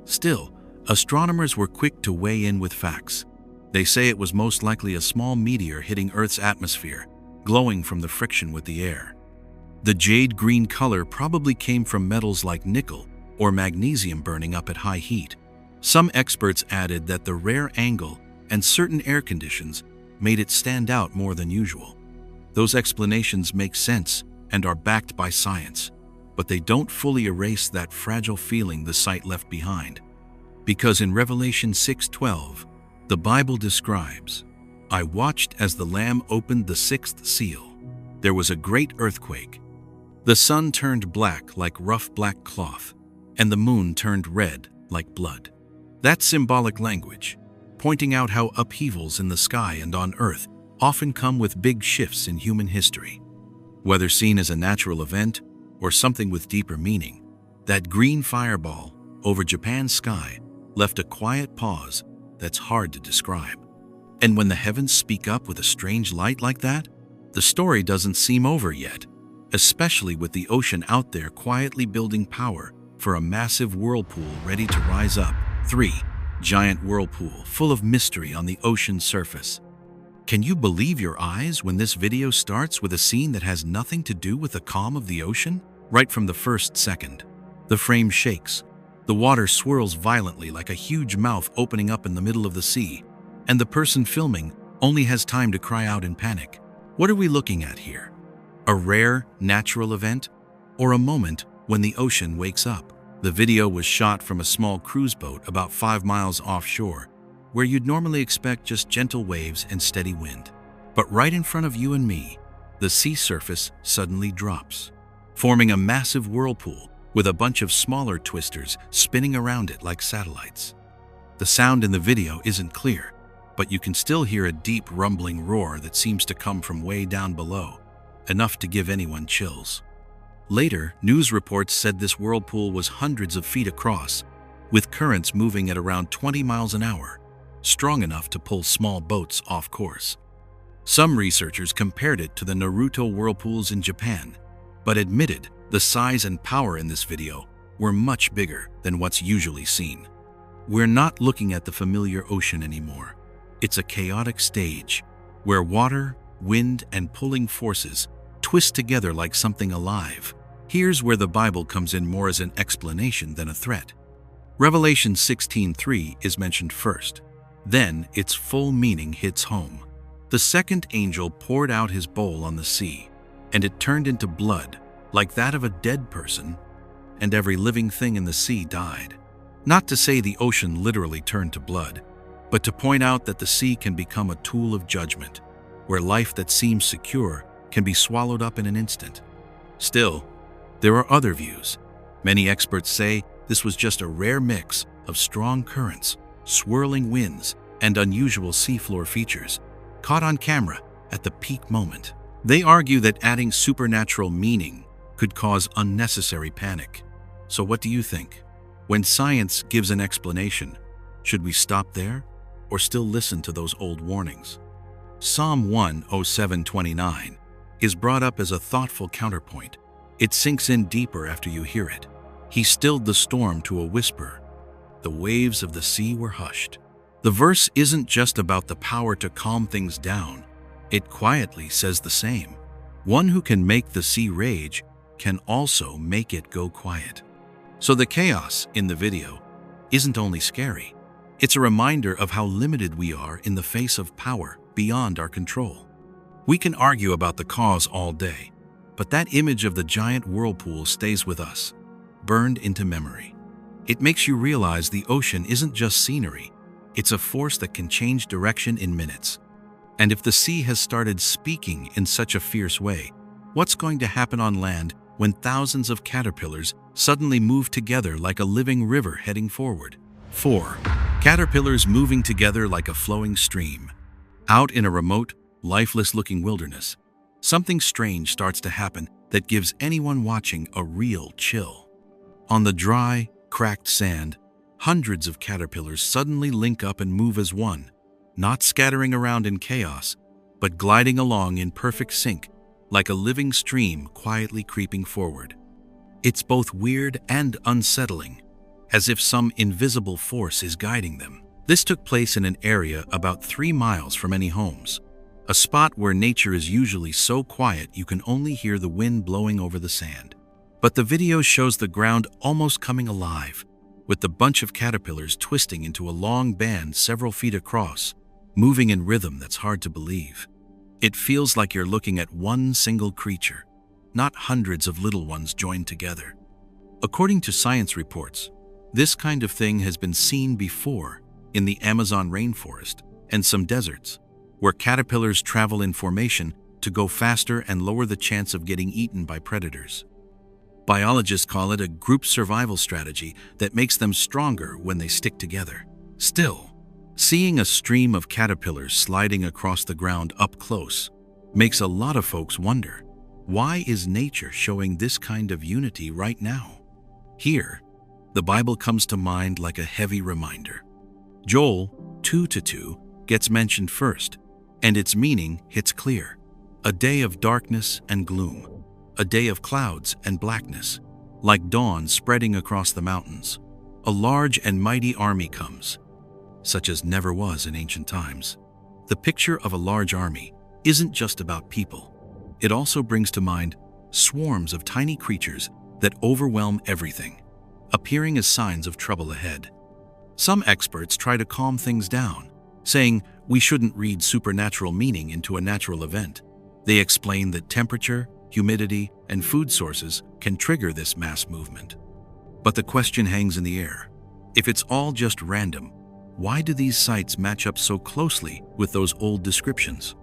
Still, astronomers were quick to weigh in with facts. They say it was most likely a small meteor hitting Earth's atmosphere, glowing from the friction with the air. The jade-green color probably came from metals like nickel or magnesium burning up at high heat. Some experts added that the rare angle and certain air conditions made it stand out more than usual. Those explanations make sense and are backed by science, but they don't fully erase that fragile feeling the site left behind. Because in Revelation 6:12, the Bible describes, "I watched as the Lamb opened the sixth seal. There was a great earthquake. The sun turned black like rough black cloth, and the moon turned red like blood." That's symbolic language, pointing out how upheavals in the sky and on Earth often come with big shifts in human history. Whether seen as a natural event or something with deeper meaning, that green fireball over Japan's sky left a quiet pause that's hard to describe. And when the heavens speak up with a strange light like that, the story doesn't seem over yet, especially with the ocean out there quietly building power for a massive whirlpool ready to rise up. 3. Giant whirlpool full of mystery on the ocean's surface. Can you believe your eyes when this video starts with a scene that has nothing to do with the calm of the ocean? Right from the first second, the frame shakes. The water swirls violently like a huge mouth opening up in the middle of the sea, and the person filming only has time to cry out in panic. What are we looking at here? A rare, natural event? Or a moment when the ocean wakes up? The video was shot from a small cruise boat about 5 miles offshore, where you'd normally expect just gentle waves and steady wind. But right in front of you and me, the sea surface suddenly drops, forming a massive whirlpool with a bunch of smaller twisters spinning around it like satellites. The sound in the video isn't clear, but you can still hear a deep rumbling roar that seems to come from way down below, enough to give anyone chills. Later, news reports said this whirlpool was hundreds of feet across, with currents moving at around 20 miles an hour, strong enough to pull small boats off course. Some researchers compared it to the Naruto whirlpools in Japan, but admitted the size and power in this video were much bigger than what's usually seen. We're not looking at the familiar ocean anymore. It's a chaotic stage where water, wind, and pulling forces twist together like something alive. Here's where the Bible comes in more as an explanation than a threat. Revelation 16:3 is mentioned first. Then its full meaning hits home. The second angel poured out his bowl on the sea, and it turned into blood, like that of a dead person, and every living thing in the sea died. Not to say the ocean literally turned to blood, but to point out that the sea can become a tool of judgment, where life that seems secure can be swallowed up in an instant. Still, there are other views. Many experts say this was just a rare mix of strong currents swirling winds, and unusual seafloor features, caught on camera at the peak moment. They argue that adding supernatural meaning could cause unnecessary panic. So what do you think? When science gives an explanation, should we stop there or still listen to those old warnings? Psalm 107:29 is brought up as a thoughtful counterpoint. It sinks in deeper after you hear it. He stilled the storm to a whisper. The waves of the sea were hushed. The verse isn't just about the power to calm things down. It quietly says the same. One who can make the sea rage can also make it go quiet. So the chaos in the video isn't only scary, it's a reminder of how limited we are in the face of power beyond our control. We can argue about the cause all day, but that image of the giant whirlpool stays with us, burned into memory. It makes you realize the ocean isn't just scenery, it's a force that can change direction in minutes. And if the sea has started speaking in such a fierce way, what's going to happen on land when thousands of caterpillars suddenly move together like a living river heading forward? 4. Caterpillars moving together like a flowing stream. Out in a remote, lifeless-looking wilderness, something strange starts to happen that gives anyone watching a real chill. On the dry, cracked sand, hundreds of caterpillars suddenly link up and move as one, not scattering around in chaos, but gliding along in perfect sync, like a living stream quietly creeping forward. It's both weird and unsettling, as if some invisible force is guiding them. This took place in an area about 3 miles from any homes, a spot where nature is usually so quiet you can only hear the wind blowing over the sand. But the video shows the ground almost coming alive, with the bunch of caterpillars twisting into a long band several feet across, moving in rhythm that's hard to believe. It feels like you're looking at one single creature, not hundreds of little ones joined together. According to science reports, this kind of thing has been seen before in the Amazon rainforest and some deserts, where caterpillars travel in formation to go faster and lower the chance of getting eaten by predators. Biologists call it a group survival strategy that makes them stronger when they stick together. Still, seeing a stream of caterpillars sliding across the ground up close makes a lot of folks wonder, why is nature showing this kind of unity right now? Here, the Bible comes to mind like a heavy reminder. Joel 2:2 gets mentioned first, and its meaning hits clear. A day of darkness and gloom, a day of clouds and blackness, like dawn spreading across the mountains. A large and mighty army comes, such as never was in ancient times. The picture of a large army isn't just about people. It also brings to mind swarms of tiny creatures that overwhelm everything, appearing as signs of trouble ahead. Some experts try to calm things down, saying we shouldn't read supernatural meaning into a natural event. They explain that temperature, humidity, and food sources can trigger this mass movement. But the question hangs in the air. If it's all just random, why do these sites match up so closely with those old descriptions?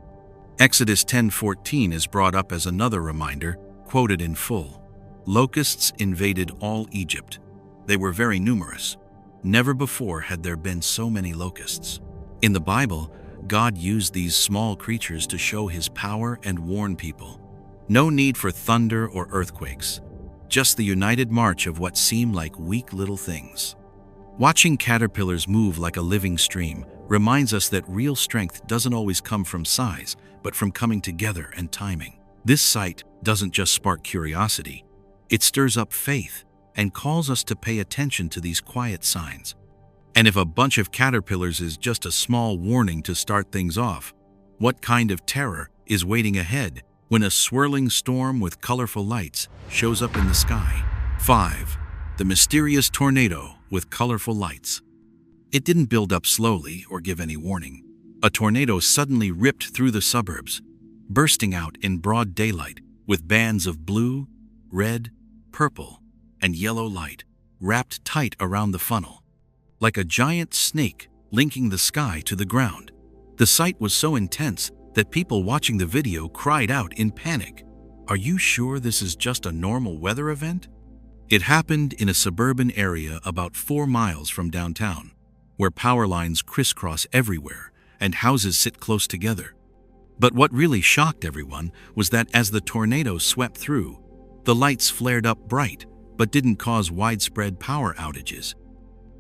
Exodus 10:14 is brought up as another reminder, quoted in full. Locusts invaded all Egypt. They were very numerous. Never before had there been so many locusts. In the Bible, God used these small creatures to show His power and warn people. No need for thunder or earthquakes, just the united march of what seemed like weak little things. Watching caterpillars move like a living stream reminds us that real strength doesn't always come from size, but from coming together and timing. This sight doesn't just spark curiosity, it stirs up faith and calls us to pay attention to these quiet signs. And if a bunch of caterpillars is just a small warning to start things off, what kind of terror is waiting ahead when a swirling storm with colorful lights shows up in the sky? 5. The mysterious tornado with colorful lights. It didn't build up slowly or give any warning. A tornado suddenly ripped through the suburbs, bursting out in broad daylight with bands of blue, red, purple, and yellow light wrapped tight around the funnel, like a giant snake linking the sky to the ground. The sight was so intense that people watching the video cried out in panic. Are you sure this is just a normal weather event? It happened in a suburban area about 4 miles from downtown, where power lines crisscross everywhere and houses sit close together. But what really shocked everyone was that as the tornado swept through, the lights flared up bright but didn't cause widespread power outages.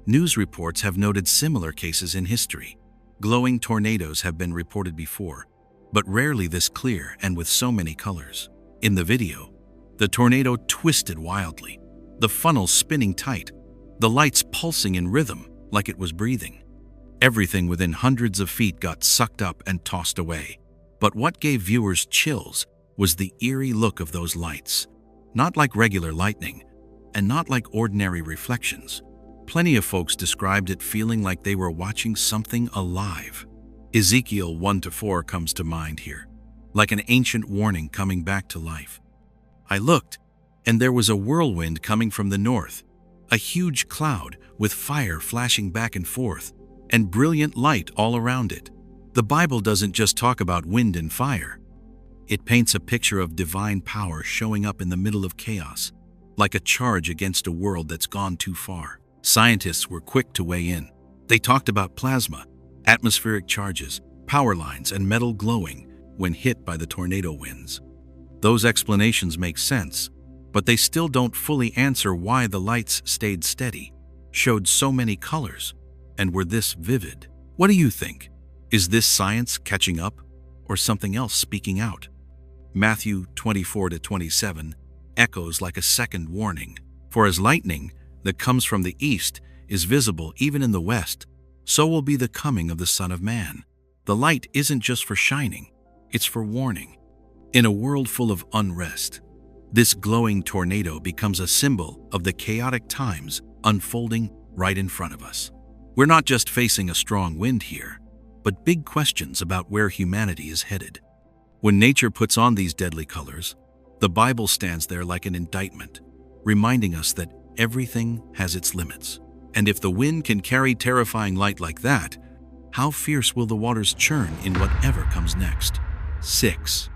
News reports have noted similar cases in history. Glowing tornadoes have been reported before, but rarely this clear and with so many colors. In the video, the tornado twisted wildly, the funnel spinning tight, the lights pulsing in rhythm like it was breathing. Everything within hundreds of feet got sucked up and tossed away. But what gave viewers chills was the eerie look of those lights. Not like regular lightning, and not like ordinary reflections. Plenty of folks described it feeling like they were watching something alive. Ezekiel 1-4 comes to mind here, like an ancient warning coming back to life. I looked, and there was a whirlwind coming from the north, a huge cloud with fire flashing back and forth, and brilliant light all around it. The Bible doesn't just talk about wind and fire. It paints a picture of divine power showing up in the middle of chaos, like a charge against a world that's gone too far. Scientists were quick to weigh in. They talked about plasma, atmospheric charges, power lines, and metal glowing when hit by the tornado winds. Those explanations make sense, but they still don't fully answer why the lights stayed steady, showed so many colors, and were this vivid. What do you think? Is this science catching up, or something else speaking out? Matthew 24-27 echoes like a second warning. For as lightning that comes from the east is visible even in the west, so will be the coming of the Son of Man. The light isn't just for shining, it's for warning. In a world full of unrest, this glowing tornado becomes a symbol of the chaotic times unfolding right in front of us. We're not just facing a strong wind here, but big questions about where humanity is headed. When nature puts on these deadly colors, the Bible stands there like an indictment, reminding us that everything has its limits. And if the wind can carry terrifying light like that, how fierce will the waters churn in whatever comes next? 6.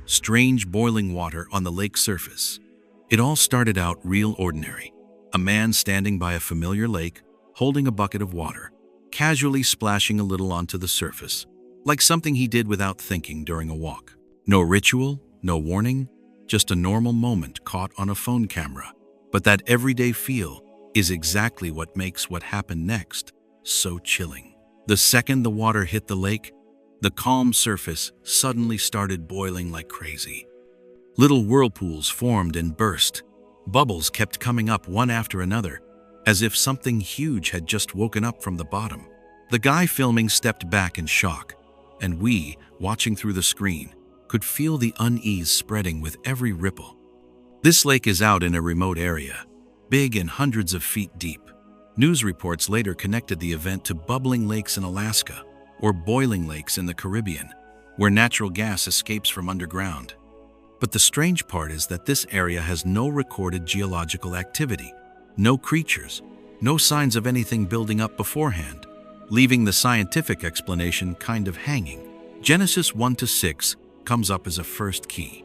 Strange boiling water on the lake surface. It all started out real ordinary. A man standing by a familiar lake, holding a bucket of water, casually splashing a little onto the surface, like something he did without thinking during a walk. No ritual, no warning, just a normal moment caught on a phone camera. But that everyday feel is exactly what makes what happened next so chilling. The second the water hit the lake, the calm surface suddenly started boiling like crazy. Little whirlpools formed and burst. Bubbles kept coming up one after another, as if something huge had just woken up from the bottom. The guy filming stepped back in shock, and we, watching through the screen, could feel the unease spreading with every ripple. This lake is out in a remote area, big and hundreds of feet deep. News reports later connected the event to bubbling lakes in Alaska or boiling lakes in the Caribbean, where natural gas escapes from underground. But the strange part is that this area has no recorded geological activity, no creatures, no signs of anything building up beforehand, leaving the scientific explanation kind of hanging. Genesis 1-6 comes up as a first key.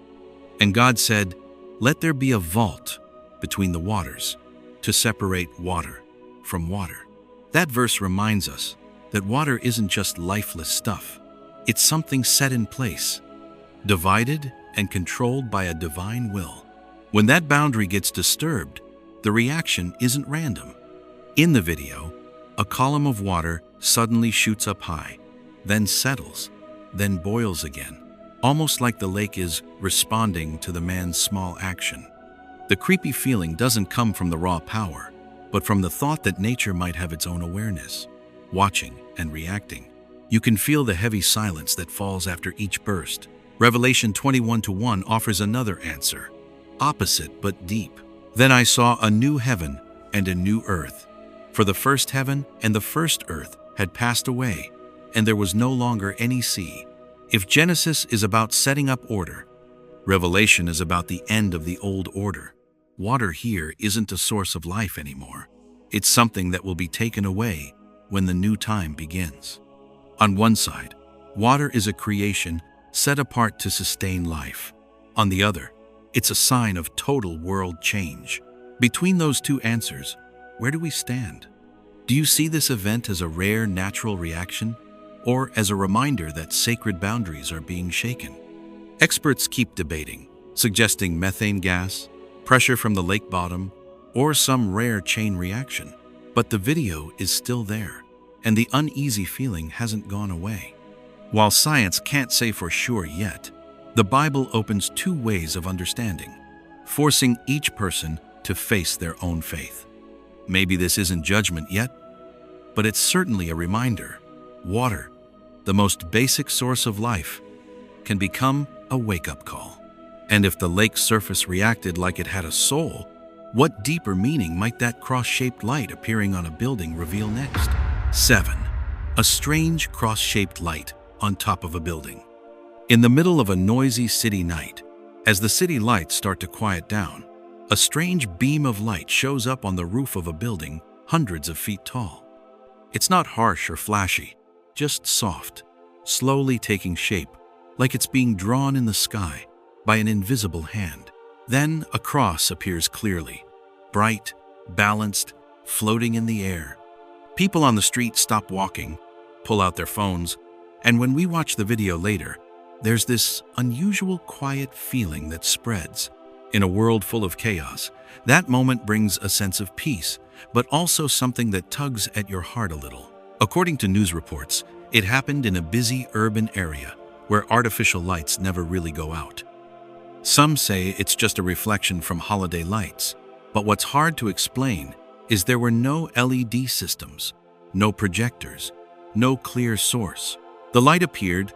And God said, "Let there be a vault between the waters to separate water from water." That verse reminds us that water isn't just lifeless stuff. It's something set in place, divided and controlled by a divine will. When that boundary gets disturbed, the reaction isn't random. In the video, a column of water suddenly shoots up high, then settles, then boils again, almost like the lake is responding to the man's small action. The creepy feeling doesn't come from the raw power, but from the thought that nature might have its own awareness, watching and reacting. You can feel the heavy silence that falls after each burst. Revelation 21:1 offers another answer, opposite but deep. "Then I saw a new heaven and a new earth, for the first heaven and the first earth had passed away, and there was no longer any sea." If Genesis is about setting up order, Revelation is about the end of the old order. Water here isn't a source of life anymore. It's something that will be taken away when the new time begins. On one side, water is a creation set apart to sustain life. On the other, it's a sign of total world change. Between those two answers, where do we stand? Do you see this event as a rare natural reaction, or as a reminder that sacred boundaries are being shaken? Experts keep debating, suggesting methane gas, pressure from the lake bottom, or some rare chain reaction. But the video is still there, and the uneasy feeling hasn't gone away. While science can't say for sure yet, the Bible opens two ways of understanding, forcing each person to face their own faith. Maybe this isn't judgment yet, but it's certainly a reminder. Water, the most basic source of life, can become a wake-up call. And if the lake's surface reacted like it had a soul, what deeper meaning might that cross-shaped light appearing on a building reveal next? 7. A strange cross-shaped light on top of a building. In the middle of a noisy city night, as the city lights start to quiet down, a strange beam of light shows up on the roof of a building hundreds of feet tall. It's not harsh or flashy, just soft, slowly taking shape, like it's being drawn in the sky by an invisible hand. Then a cross appears clearly, bright, balanced, floating in the air. People on the street stop walking, pull out their phones, and when we watch the video later, there's this unusual quiet feeling that spreads. In a world full of chaos, that moment brings a sense of peace, but also something that tugs at your heart a little. According to news reports, it happened in a busy urban area where artificial lights never really go out. Some say it's just a reflection from holiday lights, but what's hard to explain is there were no LED systems, no projectors, no clear source. The light appeared,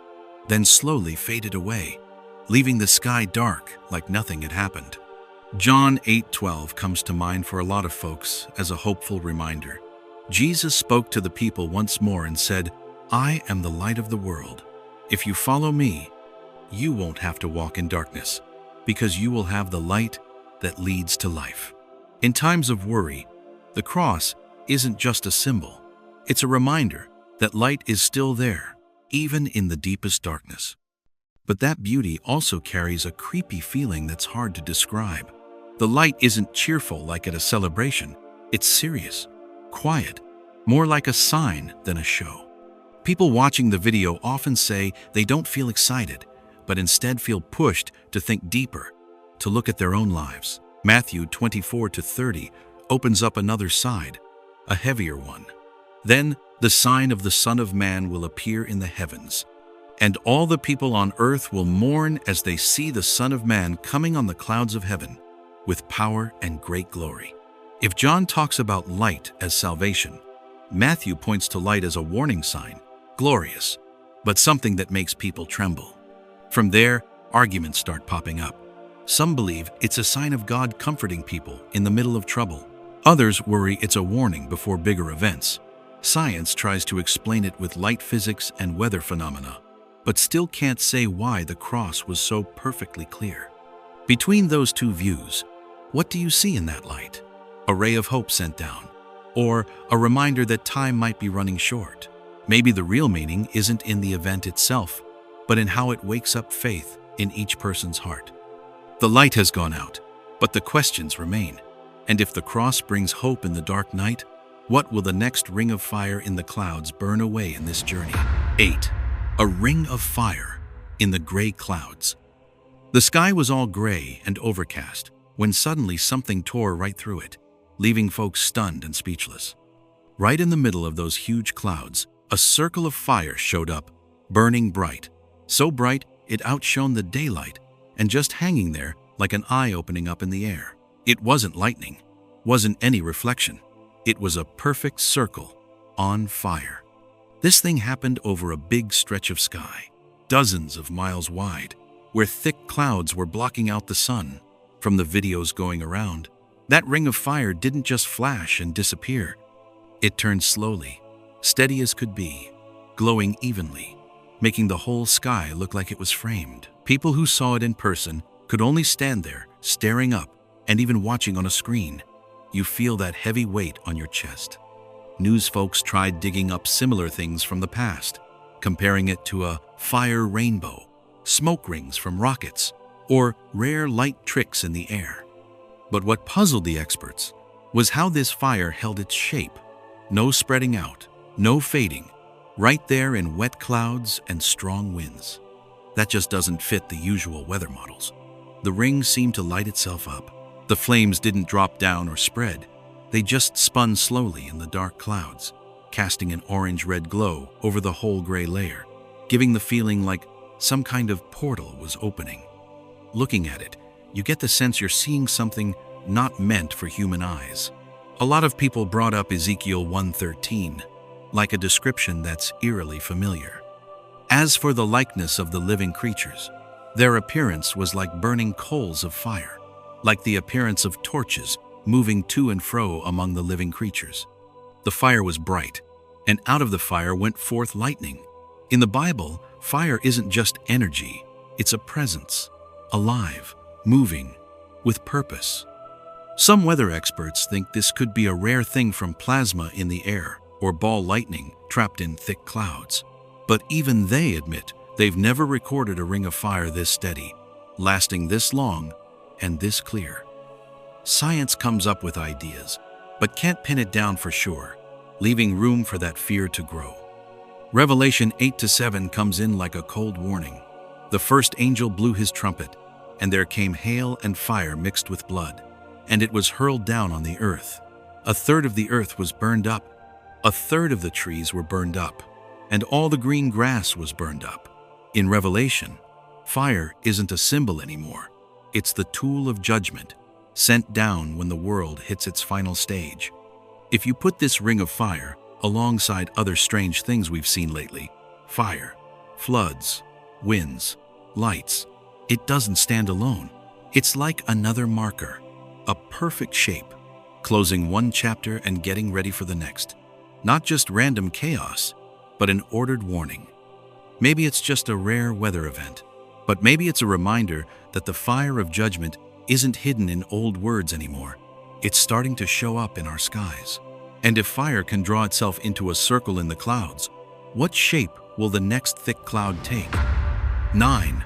then slowly faded away, leaving the sky dark like nothing had happened. John 8:12 comes to mind for a lot of folks as a hopeful reminder. Jesus spoke to the people once more and said, "I am the light of the world. If you follow me, you won't have to walk in darkness, because you will have the light that leads to life." In times of worry, the cross isn't just a symbol. It's a reminder that light is still there, even in the deepest darkness. But that beauty also carries a creepy feeling that's hard to describe. The light isn't cheerful like at a celebration. It's serious, quiet, more like a sign than a show. People watching the video often say they don't feel excited, but instead feel pushed to think deeper, to look at their own lives. Matthew 24-30 opens up another side, a heavier one. Then the sign of the Son of Man will appear in the heavens, and all the people on earth will mourn as they see the Son of Man coming on the clouds of heaven with power and great glory. If John talks about light as salvation, Matthew points to light as a warning sign, glorious, but something that makes people tremble. From there, arguments start popping up. Some believe it's a sign of God comforting people in the middle of trouble. Others worry it's a warning before bigger events. Science tries to explain it with light physics and weather phenomena, but still can't say why the cross was so perfectly clear. Between those two views, what do you see in that light? A ray of hope sent down, or a reminder that time might be running short? Maybe the real meaning isn't in the event itself, but in how it wakes up faith in each person's heart. The light has gone out, but the questions remain. And if the cross brings hope in the dark night, what will the next ring of fire in the clouds burn away in this journey? 8. A ring of fire in the gray clouds. The sky was all gray and overcast when suddenly something tore right through it, leaving folks stunned and speechless. Right in the middle of those huge clouds, a circle of fire showed up, burning bright. So bright it outshone the daylight and just hanging there like an eye opening up in the air. It wasn't lightning, wasn't any reflection. It was a perfect circle on fire. This thing happened over a big stretch of sky, dozens of miles wide, where thick clouds were blocking out the sun. From the videos going around, that ring of fire didn't just flash and disappear. It turned slowly, steady as could be, glowing evenly, making the whole sky look like it was framed. People who saw it in person could only stand there, staring up, and even watching on a screen. You feel that heavy weight on your chest. News folks tried digging up similar things from the past, comparing it to a fire rainbow, smoke rings from rockets, or rare light tricks in the air. But what puzzled the experts was how this fire held its shape. No spreading out, no fading, right there in wet clouds and strong winds. That just doesn't fit the usual weather models. The ring seemed to light itself up. The flames didn't drop down or spread. They just spun slowly in the dark clouds, casting an orange-red glow over the whole gray layer, giving the feeling like some kind of portal was opening. Looking at it, you get the sense you're seeing something not meant for human eyes. A lot of people brought up Ezekiel 1:13, like a description that's eerily familiar. As for the likeness of the living creatures, their appearance was like burning coals of fire, like the appearance of torches moving to and fro among the living creatures. The fire was bright, and out of the fire went forth lightning. In the Bible, fire isn't just energy, it's a presence, alive, moving, with purpose. Some weather experts think this could be a rare thing from plasma in the air or ball lightning trapped in thick clouds. But even they admit they've never recorded a ring of fire this steady, lasting this long and this clear. Science comes up with ideas, but can't pin it down for sure, leaving room for that fear to grow. Revelation 8-7 comes in like a cold warning. The first angel blew his trumpet, and there came hail and fire mixed with blood, and it was hurled down on the earth. A third of the earth was burned up, a third of the trees were burned up, and all the green grass was burned up. In Revelation, fire isn't a symbol anymore. It's the tool of judgment, sent down when the world hits its final stage. If you put this ring of fire alongside other strange things we've seen lately, fire, floods, winds, lights, it doesn't stand alone. It's like another marker, a perfect shape, closing one chapter and getting ready for the next. Not just random chaos, but an ordered warning. Maybe it's just a rare weather event, but maybe it's a reminder that the fire of judgment isn't hidden in old words anymore. It's starting to show up in our skies. And if fire can draw itself into a circle in the clouds, what shape will the next thick cloud take? 9.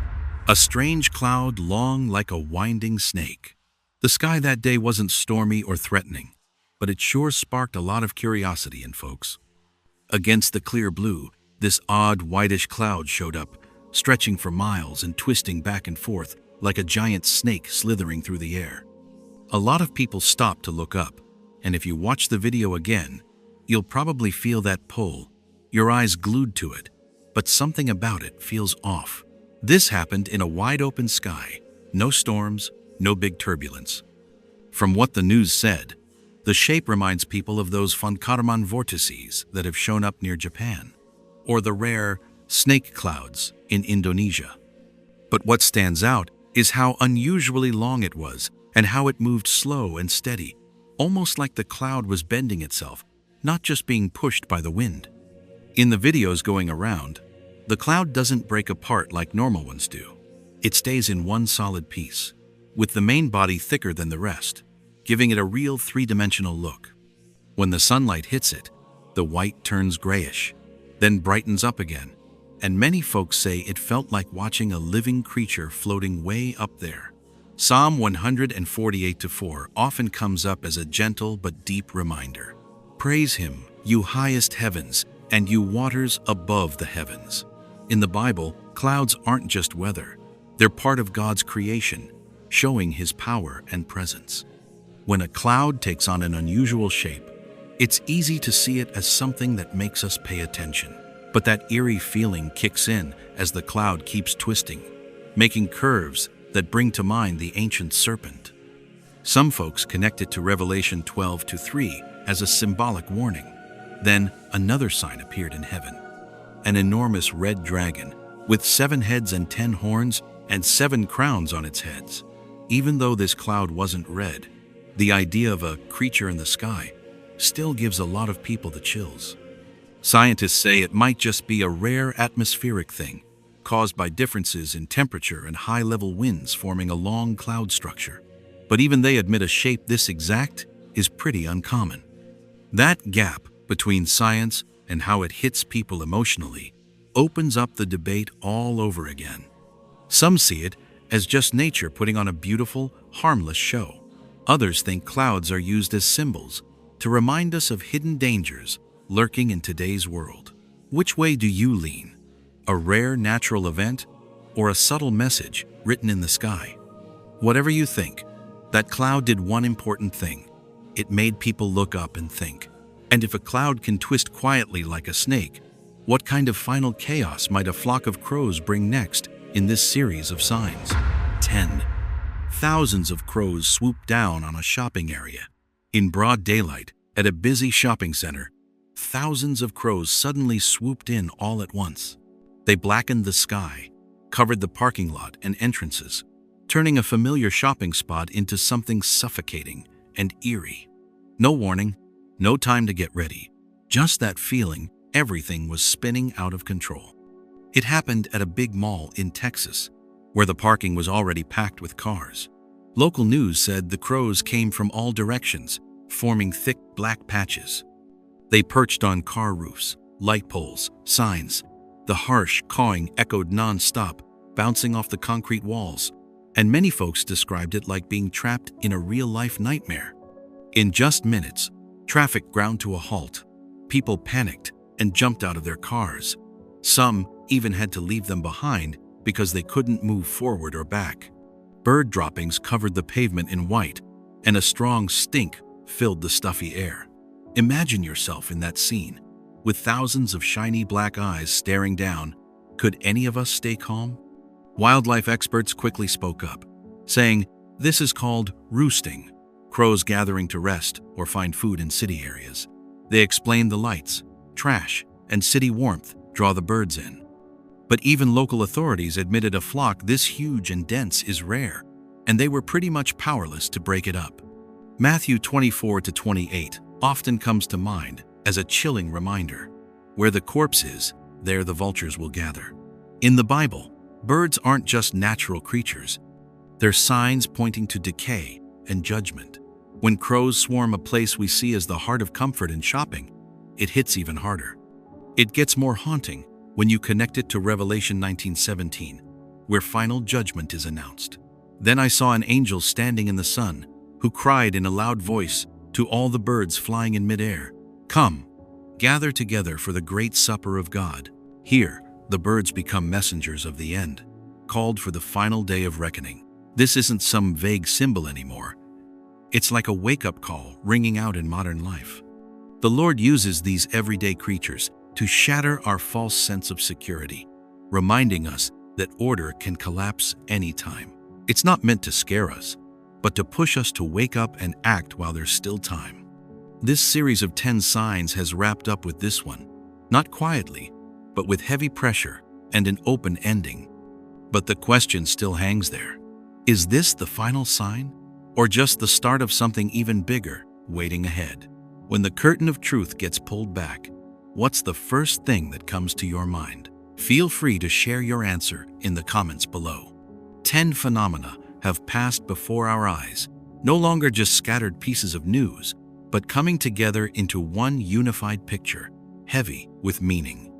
A strange cloud long like a winding snake. The sky that day wasn't stormy or threatening, but it sure sparked a lot of curiosity in folks. Against the clear blue, this odd whitish cloud showed up, stretching for miles and twisting back and forth like a giant snake slithering through the air. A lot of people stopped to look up, and if you watch the video again, you'll probably feel that pull, your eyes glued to it, but something about it feels off. This happened in a wide-open sky, no storms, no big turbulence. From what the news said, the shape reminds people of those Karaman vortices that have shown up near Japan, or the rare snake clouds in Indonesia. But what stands out is how unusually long it was and how it moved slow and steady, almost like the cloud was bending itself, not just being pushed by the wind. In the videos going around, the cloud doesn't break apart like normal ones do. It stays in one solid piece, with the main body thicker than the rest, giving it a real three-dimensional look. When the sunlight hits it, the white turns grayish, then brightens up again, and many folks say it felt like watching a living creature floating way up there. Psalm 148:4 often comes up as a gentle but deep reminder. Praise Him, you highest heavens, and you waters above the heavens. In the Bible, clouds aren't just weather. They're part of God's creation, showing His power and presence. When a cloud takes on an unusual shape, it's easy to see it as something that makes us pay attention. But that eerie feeling kicks in as the cloud keeps twisting, making curves that bring to mind the ancient serpent. Some folks connect it to Revelation 12:3 as a symbolic warning. Then another sign appeared in heaven, an enormous red dragon with 7 heads and 10 horns and 7 crowns on its heads. Even though this cloud wasn't red, the idea of a creature in the sky still gives a lot of people the chills. Scientists say it might just be a rare atmospheric thing, caused by differences in temperature and high-level winds forming a long cloud structure. But even they admit a shape this exact is pretty uncommon. That gap between science and how it hits people emotionally opens up the debate all over again. Some see it as just nature putting on a beautiful, harmless show. Others think clouds are used as symbols to remind us of hidden dangers lurking in today's world. Which way do you lean? A rare natural event or a subtle message written in the sky? Whatever you think, that cloud did one important thing. It made people look up and think. And if a cloud can twist quietly like a snake, what kind of final chaos might a flock of crows bring next in this series of signs? 10. Thousands of crows swooped down on a shopping area. In broad daylight, at a busy shopping center, thousands of crows suddenly swooped in all at once. They blackened the sky, covered the parking lot and entrances, turning a familiar shopping spot into something suffocating and eerie. No warning, no time to get ready. Just that feeling everything was spinning out of control. It happened at a big mall in Texas, where the parking was already packed with cars. Local news said the crows came from all directions, forming thick black patches. They perched on car roofs, light poles, signs. The harsh cawing echoed non-stop, bouncing off the concrete walls, and many folks described it like being trapped in a real-life nightmare. In just minutes, traffic ground to a halt. People panicked and jumped out of their cars. Some even had to leave them behind because they couldn't move forward or back. Bird droppings covered the pavement in white, and a strong stink filled the stuffy air. Imagine yourself in that scene, with thousands of shiny black eyes staring down. Could any of us stay calm? Wildlife experts quickly spoke up, saying, "This is called roosting, crows gathering to rest or find food in city areas." They explained the lights, trash, and city warmth draw the birds in. But even local authorities admitted a flock this huge and dense is rare, and they were pretty much powerless to break it up. Matthew 24-28 often comes to mind as a chilling reminder. Where the corpse is, there the vultures will gather. In the Bible, birds aren't just natural creatures. They're signs pointing to decay and judgment. When crows swarm a place we see as the heart of comfort and shopping, it hits even harder. It gets more haunting when you connect it to Revelation 19:17, where final judgment is announced. Then I saw an angel standing in the sun, who cried in a loud voice to all the birds flying in midair, "Come, gather together for the great supper of God." Here, the birds become messengers of the end, called for the final day of reckoning. This isn't some vague symbol anymore. It's like a wake-up call ringing out in modern life. The Lord uses these everyday creatures to shatter our false sense of security, reminding us that order can collapse anytime. It's not meant to scare us, but to push us to wake up and act while there's still time. This series of 10 signs has wrapped up with this one, not quietly, but with heavy pressure and an open ending. But the question still hangs there. Is this the final sign, or just the start of something even bigger waiting ahead? When the curtain of truth gets pulled back, what's the first thing that comes to your mind? Feel free to share your answer in the comments below. 10 phenomena have passed before our eyes, no longer just scattered pieces of news, but coming together into one unified picture, heavy with meaning.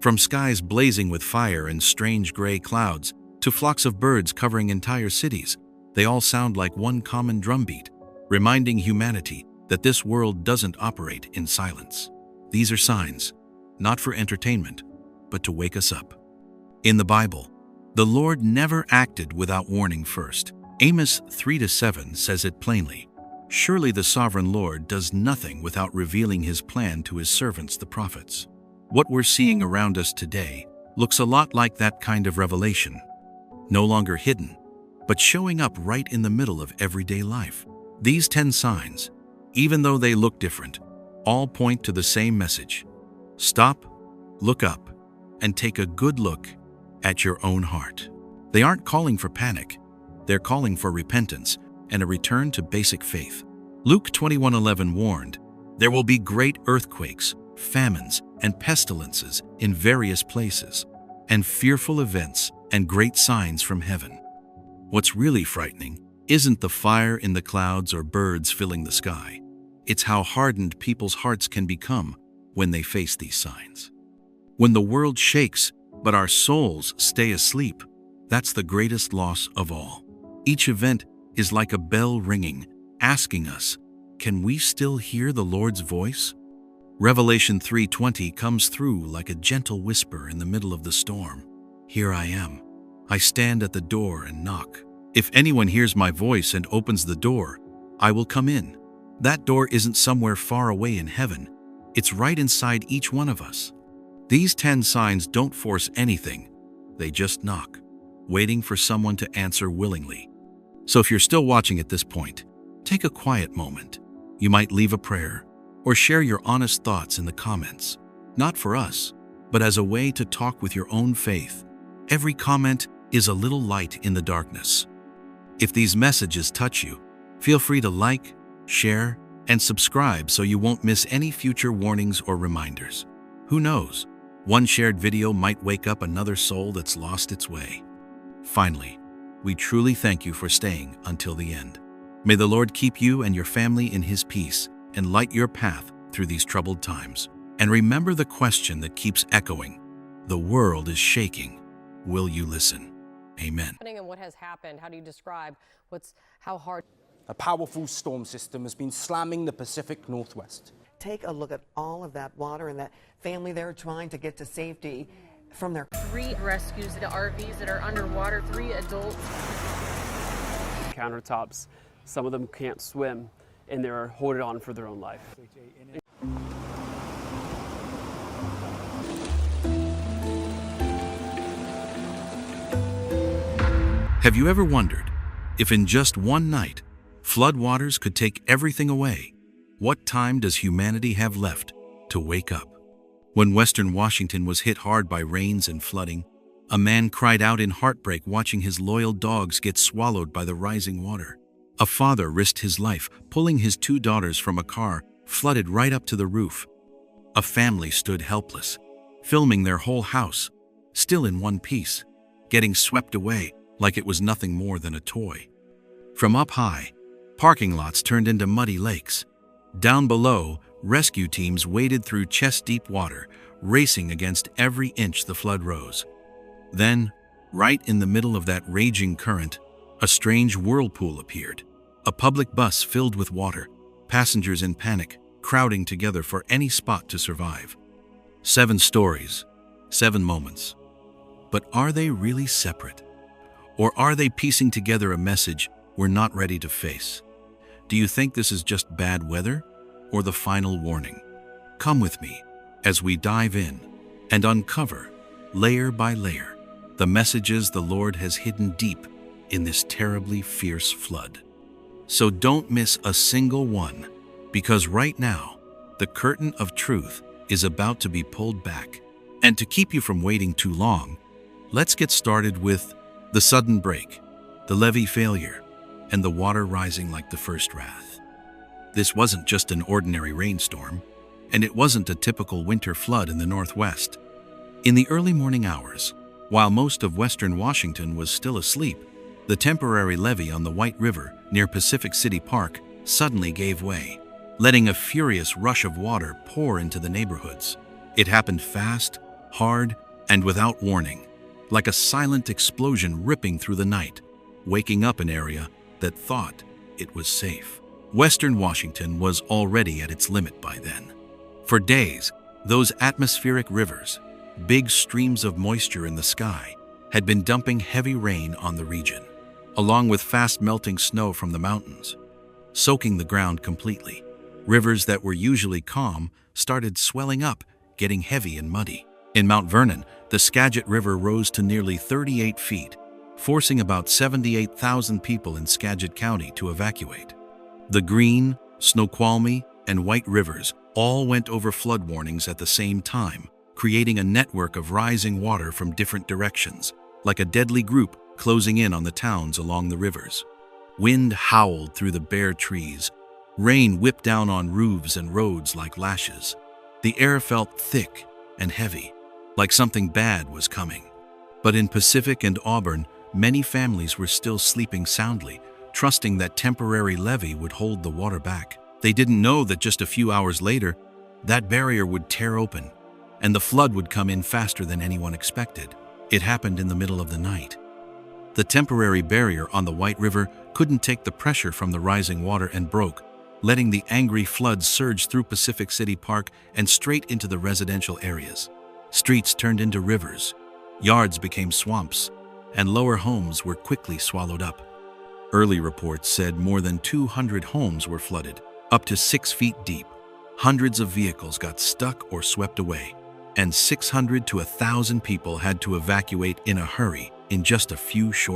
From skies blazing with fire and strange gray clouds, to flocks of birds covering entire cities, they all sound like one common drumbeat, reminding humanity that this world doesn't operate in silence. These are signs, not for entertainment, but to wake us up. In the Bible, the Lord never acted without warning first. Amos 3-7 says it plainly. Surely the sovereign Lord does nothing without revealing his plan to his servants, the prophets. What we're seeing around us today looks a lot like that kind of revelation. No longer hidden, but showing up right in the middle of everyday life. These 10 signs, even though they look different, all point to the same message. Stop, look up, and take a good look at your own heart. They aren't calling for panic. They're calling for repentance and a return to basic faith. Luke 21:11 warned, "There will be great earthquakes, famines, and pestilences in various places, and fearful events and great signs from heaven." What's really frightening isn't the fire in the clouds or birds filling the sky. It's how hardened people's hearts can become when they face these signs. When the world shakes, but our souls stay asleep, that's the greatest loss of all. Each event is like a bell ringing, asking us, can we still hear the Lord's voice? Revelation 3:20 comes through like a gentle whisper in the middle of the storm. Here I am. I stand at the door and knock. If anyone hears my voice and opens the door, I will come in. That door isn't somewhere far away in heaven. It's right inside each one of us. These 10 signs don't force anything. They just knock, waiting for someone to answer willingly. So if you're still watching at this point, take a quiet moment. You might leave a prayer or share your honest thoughts in the comments. Not for us, but as a way to talk with your own faith. Every comment is a little light in the darkness. If these messages touch you, feel free to like, share, and subscribe so you won't miss any future warnings or reminders. Who knows? One shared video might wake up another soul that's lost its way. Finally, we truly thank you for staying until the end. May the Lord keep you and your family in His peace and light your path through these troubled times. And remember the question that keeps echoing. The world is shaking. Will you listen? Amen. And what has happened? How do you describe how hard? A powerful storm system has been slamming the Pacific Northwest. Take a look at all of that water and that family there trying to get to safety from their 3 rescues, the RVs that are underwater, 3 adults. Countertops, some of them can't swim, and they're holding on for their own life. Have you ever wondered if in just one night, floodwaters could take everything away? What time does humanity have left to wake up? When Western Washington was hit hard by rains and flooding, a man cried out in heartbreak watching his loyal dogs get swallowed by the rising water. A father risked his life pulling his 2 daughters from a car flooded right up to the roof. A family stood helpless, filming their whole house, still in one piece, getting swept away like it was nothing more than a toy. From up high, parking lots turned into muddy lakes. Down below, rescue teams waded through chest-deep water, racing against every inch the flood rose. Then, right in the middle of that raging current, a strange whirlpool appeared. A public bus filled with water, passengers in panic, crowding together for any spot to survive. 7 stories, 7 moments. But are they really separate? Or are they piecing together a message we're not ready to face? Do you think this is just bad weather or the final warning? Come with me as we dive in and uncover, layer by layer, the messages the Lord has hidden deep in this terribly fierce flood. So don't miss a single one, because right now, the curtain of truth is about to be pulled back. And to keep you from waiting too long, let's get started with the sudden break, the levee failure, and the water rising like the first wrath. This wasn't just an ordinary rainstorm, and it wasn't a typical winter flood in the Northwest. In the early morning hours, while most of Western Washington was still asleep, the temporary levee on the White River near Pacific City Park suddenly gave way, letting a furious rush of water pour into the neighborhoods. It happened fast, hard, and without warning, like a silent explosion ripping through the night, waking up an area that thought it was safe. Western Washington was already at its limit by then. For days, those atmospheric rivers, big streams of moisture in the sky, had been dumping heavy rain on the region, along with fast-melting snow from the mountains, soaking the ground completely. Rivers that were usually calm started swelling up, getting heavy and muddy. In Mount Vernon, the Skagit River rose to nearly 38 feet, forcing about 78,000 people in Skagit County to evacuate. The Green, Snoqualmie, and White Rivers all went over flood warnings at the same time, creating a network of rising water from different directions, like a deadly group closing in on the towns along the rivers. Wind howled through the bare trees. Rain whipped down on roofs and roads like lashes. The air felt thick and heavy, like something bad was coming. But in Pacific and Auburn, many families were still sleeping soundly, trusting that temporary levee would hold the water back. They didn't know that just a few hours later, that barrier would tear open, and the flood would come in faster than anyone expected. It happened in the middle of the night. The temporary barrier on the White River couldn't take the pressure from the rising water and broke, letting the angry floods surge through Pacific City Park and straight into the residential areas. Streets turned into rivers, yards became swamps, and lower homes were quickly swallowed up. Early reports said more than 200 homes were flooded, up to 6 feet deep. Hundreds of vehicles got stuck or swept away, and 600 to 1,000 people had to evacuate in a hurry in just a few short